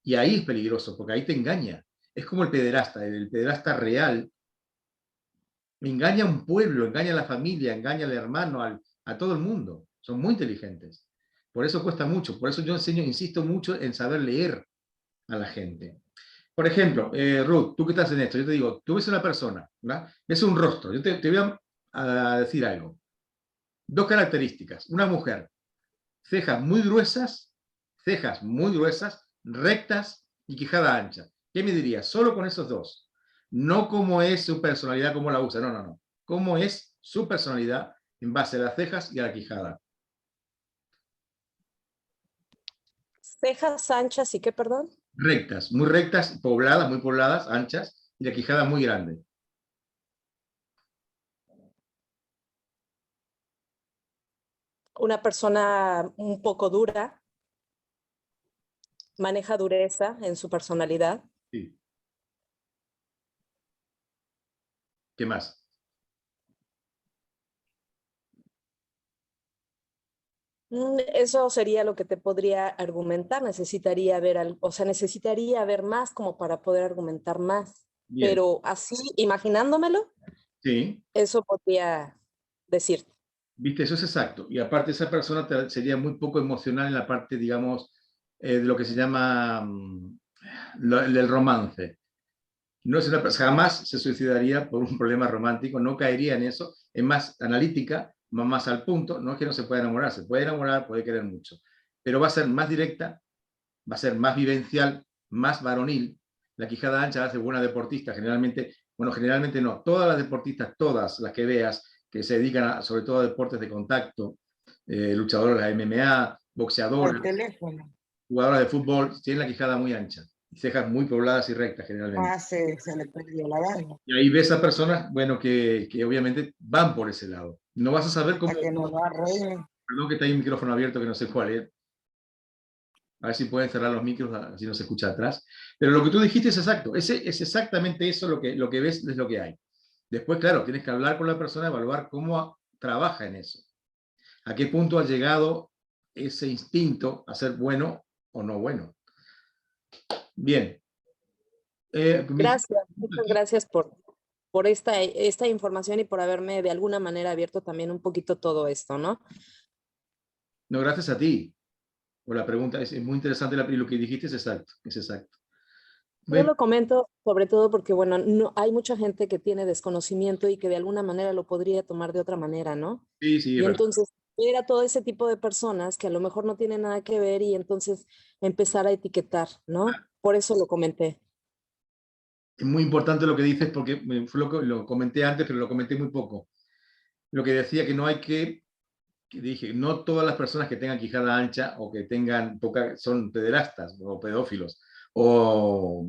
Y ahí es peligroso, porque ahí te engaña. Es como el pederasta real. Engaña a un pueblo, engaña a la familia, engaña al hermano, a todo el mundo. Son muy inteligentes. Por eso cuesta mucho. Por eso yo insisto mucho en saber leer a la gente. Por ejemplo, Ruth, tú que estás en esto, yo te digo, tú ves una persona, ¿verdad? Ves un rostro. Yo te voy a decir algo. 2 características. Una mujer, cejas muy gruesas, rectas y quijada ancha. ¿Qué me dirías? Solo con esos 2. No cómo es su personalidad, cómo la usa. No. Cómo es su personalidad en base a las cejas y a la quijada. Cejas anchas y qué, perdón. Rectas, muy pobladas, anchas, y la quijada muy grande. Una persona un poco dura, maneja dureza en su personalidad. Sí. ¿Qué más? Eso sería lo que te podría argumentar. Necesitaría ver más como para poder argumentar más. Bien. Pero así, imaginándomelo, Sí. eso podría decirte. Viste, eso es exacto. Y aparte esa persona sería muy poco emocional en la parte, digamos, de lo que se llama del romance. No es jamás se suicidaría por un problema romántico, no caería en eso. Es más analítica, más al punto. No es que no se pueda enamorar, se puede enamorar, puede querer mucho. Pero va a ser más directa, va a ser más vivencial, más varonil. La quijada ancha hace buena deportista, generalmente no. Todas las deportistas, todas las que veas, que se dedican sobre todo a deportes de contacto, luchadoras de MMA, boxeadoras, jugadoras de fútbol, tienen la quijada muy ancha, y cejas muy pobladas y rectas generalmente. Se le perdió la vaina. Y ahí ves a personas, bueno, que obviamente van por ese lado. No vas a saber cómo... Que no lo arreglen. Perdón que está ahí un micrófono abierto que no sé cuál es. A ver si pueden cerrar los micros, así no se escucha atrás. Pero lo que tú dijiste es exacto. Es exactamente eso, lo que ves es lo que hay. Después, claro, tienes que hablar con la persona, evaluar cómo trabaja en eso. A qué punto ha llegado ese instinto a ser bueno o no bueno. Bien. Gracias, muchas gracias por esta información y por haberme de alguna manera abierto también un poquito todo esto, ¿no? No, gracias a ti por la pregunta. Es muy interesante lo que dijiste, es exacto. Yo lo comento sobre todo porque, bueno, no, hay mucha gente que tiene desconocimiento y que de alguna manera lo podría tomar de otra manera, ¿no? Sí, sí. Y entonces ver a todo ese tipo de personas que a lo mejor no tienen nada que ver y entonces empezar a etiquetar, ¿no? Por eso lo comenté. Es muy importante lo que dices porque lo comenté antes, pero lo comenté muy poco. Lo que decía que no hay que dije, no todas las personas que tengan quijada ancha o que tengan son pederastas o pedófilos o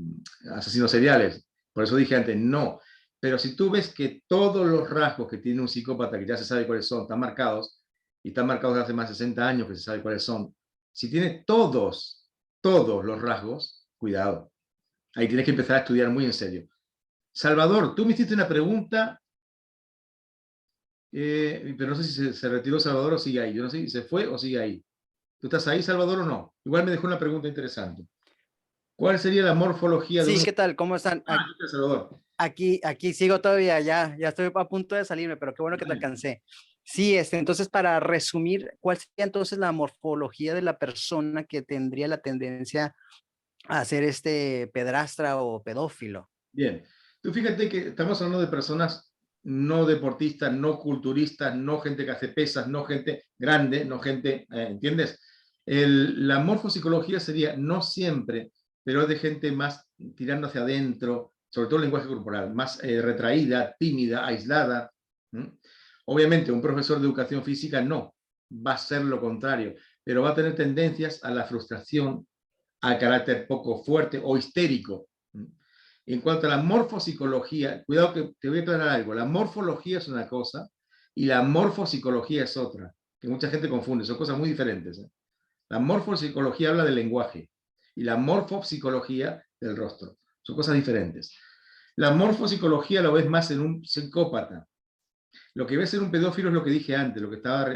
asesinos seriales. Por eso dije antes, no. Pero si tú ves que todos los rasgos que tiene un psicópata, que ya se sabe cuáles son, están marcados, y están marcados desde hace más de 60 años que se sabe cuáles son, si tiene todos los rasgos, cuidado. Ahí tienes que empezar a estudiar muy en serio. Salvador, tú me hiciste una pregunta, pero no sé si se retiró Salvador o sigue ahí. Yo no sé si se fue o sigue ahí. ¿Tú estás ahí, Salvador, o no? Igual me dejó una pregunta interesante. ¿Cuál sería la morfología de Sí, ¿qué tal? ¿Cómo están? Salvador? Aquí sigo todavía, ya estoy a punto de salirme, pero qué bueno que te alcancé. Sí, entonces para resumir, ¿cuál sería entonces la morfología de la persona que tendría la tendencia a ser pedrastra o pedófilo? Bien, tú fíjate que estamos hablando de personas no deportistas, no culturistas, no gente que hace pesas, no gente grande, no gente, ¿entiendes? La morfopsicología sería no siempre, pero es de gente más tirando hacia adentro, sobre todo el lenguaje corporal, más retraída, tímida, aislada. Obviamente un profesor de educación física no, va a ser lo contrario, pero va a tener tendencias a la frustración, al carácter poco fuerte o histérico. En cuanto a la morfopsicología, cuidado que te voy a aclarar algo, la morfología es una cosa y la morfopsicología es otra, que mucha gente confunde, son cosas muy diferentes. La morfopsicología habla del lenguaje y la morfopsicología del rostro, son cosas diferentes. La morfopsicología lo ves más en un psicópata. Lo que ves en un pedófilo es lo que dije antes, lo que estaba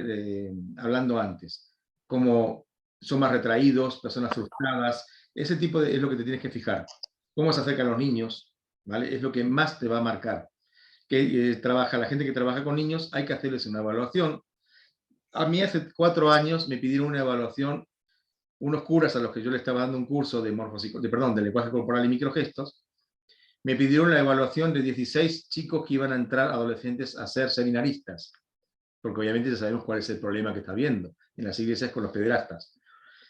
hablando antes, como son más retraídos, personas frustradas, ese tipo es lo que te tienes que fijar. Cómo se acercan los niños, ¿vale? Es lo que más te va a marcar. Que la gente que trabaja con niños, hay que hacerles una evaluación. A mí hace 4 años me pidieron una evaluación, unos curas a los que yo le estaba dando un curso de lenguaje corporal y microgestos, me pidieron la evaluación de 16 chicos que iban a entrar, adolescentes, a ser seminaristas, porque obviamente ya sabemos cuál es el problema que está habiendo en las iglesias con los pederastas.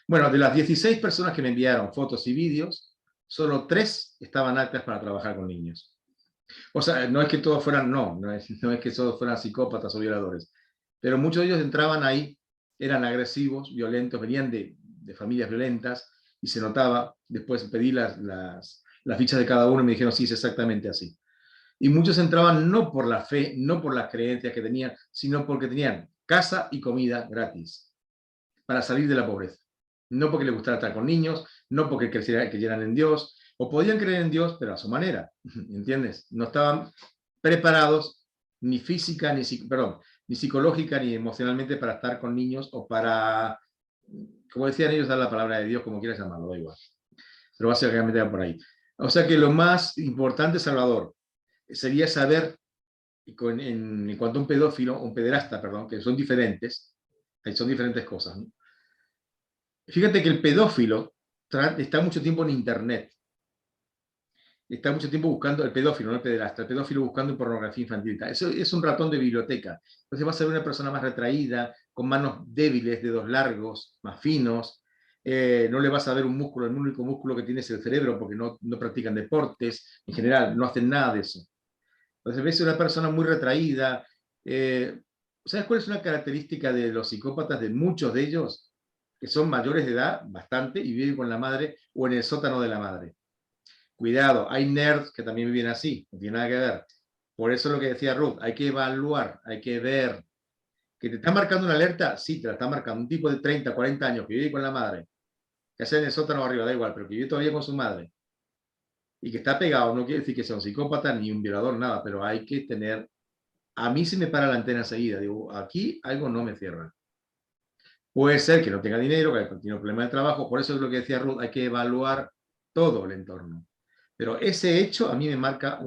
Bueno, de las 16 personas que me enviaron fotos y vídeos, solo 3 estaban aptas para trabajar con niños. O sea, no es que todos fueran, no es que todos fueran psicópatas o violadores, pero muchos de ellos entraban ahí, eran agresivos, violentos, venían de familias violentas, y se notaba. Después pedí las fichas de cada uno y me dijeron, sí, es exactamente así. Y muchos entraban no por la fe, no por las creencias que tenían, sino porque tenían casa y comida gratis, para salir de la pobreza. No porque les gustara estar con niños, no porque creyeran en Dios, o podían creer en Dios, pero a su manera, ¿entiendes? No estaban preparados ni física, ni psicológica, ni emocionalmente para estar con niños o para, como decían ellos, dar la palabra de Dios, como quieras llamarlo, da igual. Pero básicamente va por ahí. O sea que lo más importante, Salvador, sería saber, en cuanto a un pedófilo, un pederasta, perdón, que son diferentes cosas, ¿no? Fíjate que el pedófilo está mucho tiempo en internet, está mucho tiempo buscando, el pedófilo, no el pederasta, el pedófilo buscando pornografía infantil. Eso es un ratón de biblioteca. Entonces va a ser una persona más retraída, con manos débiles, dedos largos, más finos. No le vas a ver un músculo, el único músculo que tiene es el cerebro, porque no practican deportes, en general, no hacen nada de eso. Entonces ves una persona muy retraída. ¿Sabes cuál es una característica de los psicópatas, de muchos de ellos? Que son mayores de edad, bastante, y viven con la madre o en el sótano de la madre. Cuidado, hay nerds que también viven así, no tiene nada que ver. Por eso lo que decía Ruth, hay que evaluar, hay que ver. ¿Que te está marcando una alerta? Sí, te la está marcando. Un tipo de 30, 40 años que vive con la madre, que sea en el sótano o arriba, da igual, pero que vive todavía con su madre, y que está pegado, no quiere decir que sea un psicópata ni un violador, nada, pero hay que tener... A mí se me para la antena seguida, digo, aquí algo no me cierra. Puede ser que no tenga dinero, que tiene un problema de trabajo, por eso es lo que decía Ruth, hay que evaluar todo el entorno. Pero ese hecho a mí me marca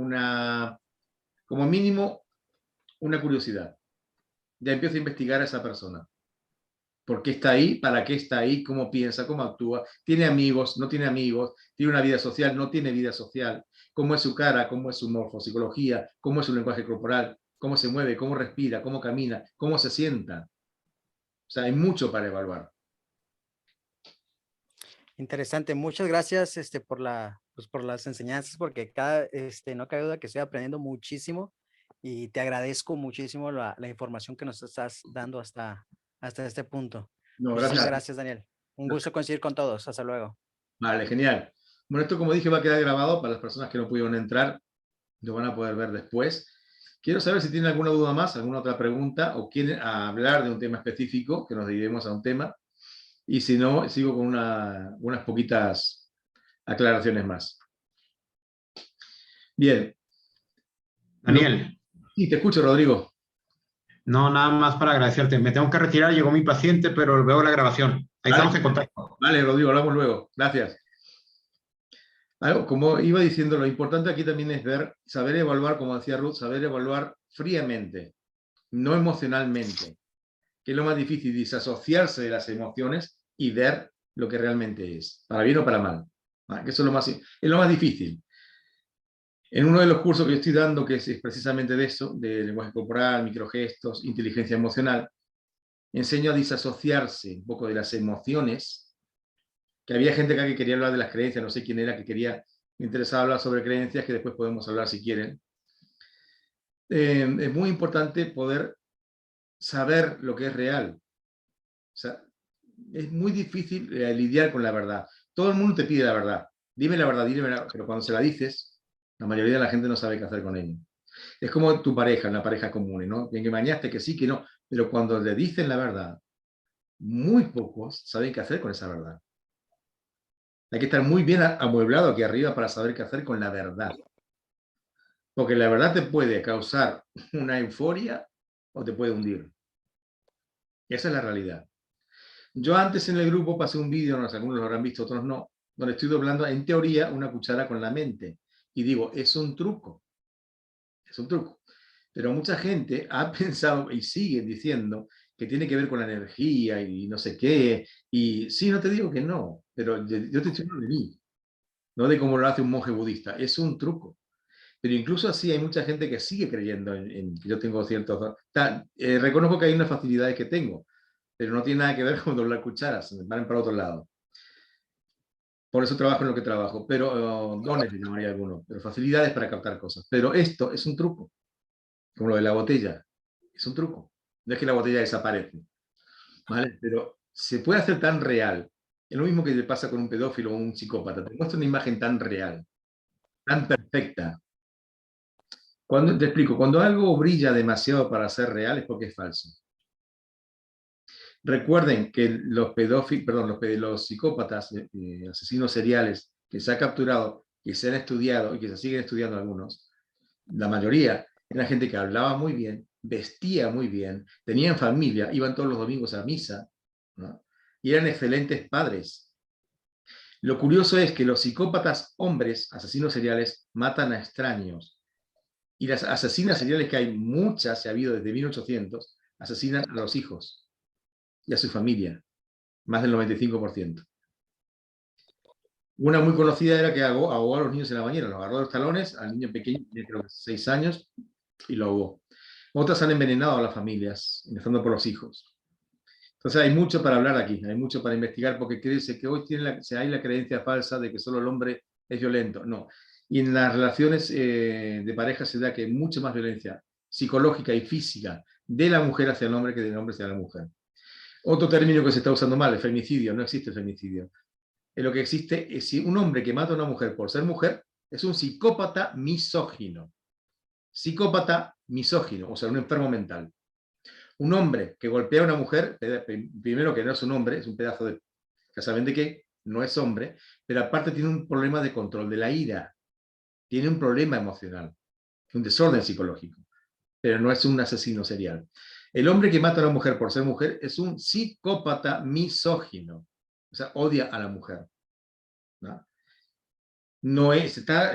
como mínimo, una curiosidad. Ya empiezo a investigar a esa persona. ¿Por qué está ahí? ¿Para qué está ahí? ¿Cómo piensa? ¿Cómo actúa? ¿Tiene amigos? ¿No tiene amigos? ¿Tiene una vida social? ¿No tiene vida social? ¿Cómo es su cara? ¿Cómo es su morfopsicología? ¿Cómo es su lenguaje corporal? ¿Cómo se mueve? ¿Cómo respira? ¿Cómo camina? ¿Cómo se sienta? O sea, hay mucho para evaluar. Interesante, muchas gracias por por las enseñanzas, porque no cabe duda que estoy aprendiendo muchísimo y te agradezco muchísimo la información que nos estás dando hasta este punto. No, Muchísimas gracias. gracias, Daniel. Un gusto coincidir con todos. Hasta luego. Vale, genial. Bueno, esto como dije va a quedar grabado para las personas que no pudieron entrar, lo van a poder ver después. Quiero saber si tienen alguna duda más, alguna otra pregunta, o quieren hablar de un tema específico, que nos dirigimos a un tema, y si no, sigo con unas poquitas aclaraciones más. Bien. Daniel. Sí, te escucho, Rodrigo. No, nada más para agradecerte. Me tengo que retirar, llegó mi paciente, pero veo la grabación. Ahí estamos en contacto. Vale, Rodrigo, hablamos luego. Gracias. Como iba diciendo, lo importante aquí también es saber evaluar, como decía Ruth, saber evaluar fríamente, no emocionalmente, que es lo más difícil, disasociarse de las emociones y ver lo que realmente es, para bien o para mal. Que eso es lo más difícil. En uno de los cursos que yo estoy dando, que es precisamente de eso, de lenguaje corporal, microgestos, inteligencia emocional, enseño a disasociarse un poco de las emociones, que había gente acá que quería hablar de las creencias, no sé quién era, me interesaba hablar sobre creencias, que después podemos hablar si quieren. Es muy importante poder saber lo que es real. O sea, es muy difícil lidiar con la verdad. Todo el mundo te pide la verdad. Dime la verdad, pero cuando se la dices, la mayoría de la gente no sabe qué hacer con ella. Es como tu pareja, una pareja común, ¿no? Bien que mañaste, que sí, que no. Pero cuando le dicen la verdad, muy pocos saben qué hacer con esa verdad. Hay que estar muy bien amueblado aquí arriba para saber qué hacer con la verdad. Porque la verdad te puede causar una euforia o te puede hundir. Esa es la realidad. Yo antes en el grupo pasé un vídeo, algunos lo habrán visto, otros no, donde estoy doblando en teoría una cuchara con la mente. Y digo, es un truco. Es un truco. Pero mucha gente ha pensado y sigue diciendo que tiene que ver con la energía y no sé qué. Y sí, no te digo que no, pero yo te estoy hablando de mí, no de cómo lo hace un monje budista. Es un truco. Pero incluso así hay mucha gente que sigue creyendo en que yo tengo ciertos... reconozco que hay unas facilidades que tengo, pero no tiene nada que ver con doblar cucharas, me van para otro lado. Por eso trabajo en lo que trabajo, pero dones le llamaría alguno, pero facilidades para captar cosas. Pero esto es un truco, como lo de la botella, es un truco. No es que la botella desaparece, ¿vale? Pero se puede hacer tan real. Es lo mismo que le pasa con un pedófilo o un psicópata. Te muestra una imagen tan real, tan perfecta. Te explico, cuando algo brilla demasiado para ser real es porque es falso. Recuerden que los psicópatas, asesinos seriales que se han capturado, que se han estudiado y que se siguen estudiando algunos, la mayoría era gente que hablaba muy bien, vestía muy bien, tenían familia, iban todos los domingos a misa, ¿no? Y eran excelentes padres. Lo curioso es que los psicópatas hombres, asesinos seriales, matan a extraños. Y las asesinas seriales, que hay muchas, se ha habido desde 1800, asesinan a los hijos y a su familia, más del 95%. Una muy conocida era que ahogó a los niños en la bañera, los agarró de los talones al niño pequeño, de creo que 6 años, y lo ahogó. Otras han envenenado a las familias, empezando por los hijos. Entonces hay mucho para hablar aquí, hay mucho para investigar, porque crece que hoy hay la creencia falsa de que solo el hombre es violento. No. Y en las relaciones de pareja se da que hay mucha más violencia psicológica y física de la mujer hacia el hombre que del hombre hacia la mujer. Otro término que se está usando mal, el femicidio. No existe el femicidio. Lo que existe es si un hombre que mata a una mujer por ser mujer es un psicópata misógino. Psicópata misógino, o sea, un enfermo mental. Un hombre que golpea a una mujer, primero que no es un hombre, es un pedazo de... Ya saben de qué, no es hombre, pero aparte tiene un problema de control de la ira. Tiene un problema emocional, un desorden psicológico, pero no es un asesino serial. El hombre que mata a una mujer por ser mujer es un psicópata misógino, o sea, odia a la mujer. Se está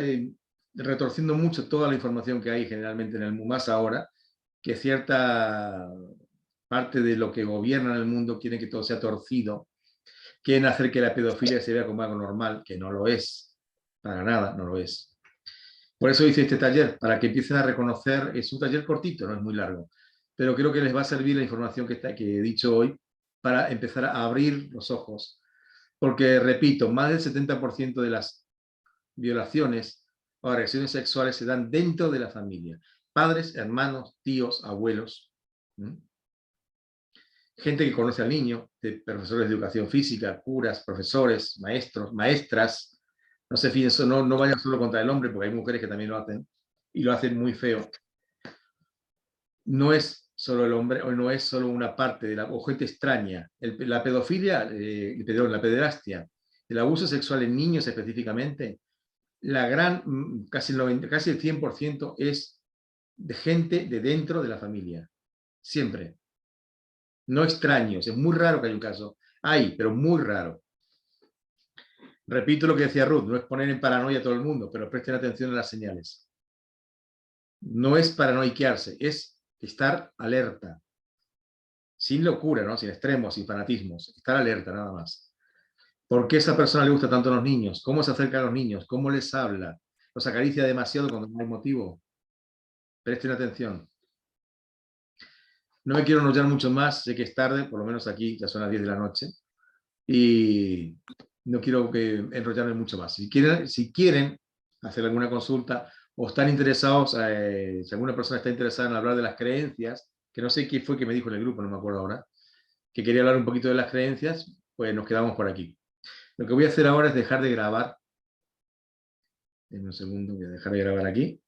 retorciendo mucho toda la información que hay generalmente en el mundo, más ahora, que cierta parte de lo que gobierna en el mundo quiere que todo sea torcido, quieren hacer que la pedofilia se vea como algo normal, que no lo es, para nada, no lo es. Por eso hice este taller, para que empiecen a reconocer, es un taller cortito, no es muy largo, pero creo que les va a servir la información que he dicho hoy para empezar a abrir los ojos, porque, repito, más del 70% de las violaciones o agresiones sexuales se dan dentro de la familia. Padres, hermanos, tíos, abuelos. Gente que conoce al niño, de profesores de educación física, curas, profesores, maestros, maestras, No se fíjense, no vayan solo contra el hombre, porque hay mujeres que también lo hacen, y lo hacen muy feo. No es solo el hombre, o no es solo una parte de la, o gente extraña. La pedofilia, la pederastia, el abuso sexual en niños específicamente, casi el 100% es de gente de dentro de la familia. Siempre. No extraños. Es muy raro que haya un caso. Hay, pero muy raro. Repito lo que decía Ruth, no es poner en paranoia a todo el mundo, pero presten atención a las señales. No es paranoiquearse, es estar alerta. Sin locura, ¿no? Sin extremos, sin fanatismos. Estar alerta, nada más. ¿Por qué a esa persona le gusta tanto a los niños? ¿Cómo se acerca a los niños? ¿Cómo les habla? ¿Los acaricia demasiado cuando no hay motivo? Presten atención. No me quiero enrollar mucho más, sé que es tarde, por lo menos aquí ya son las 10 de la noche, y no quiero enrollarme mucho más. Si quieren hacer alguna consulta o están interesados, si alguna persona está interesada en hablar de las creencias, que no sé quién fue que me dijo en el grupo, no me acuerdo ahora, que quería hablar un poquito de las creencias, pues nos quedamos por aquí. Lo que voy a hacer ahora es dejar de grabar. En un segundo voy a dejar de grabar aquí.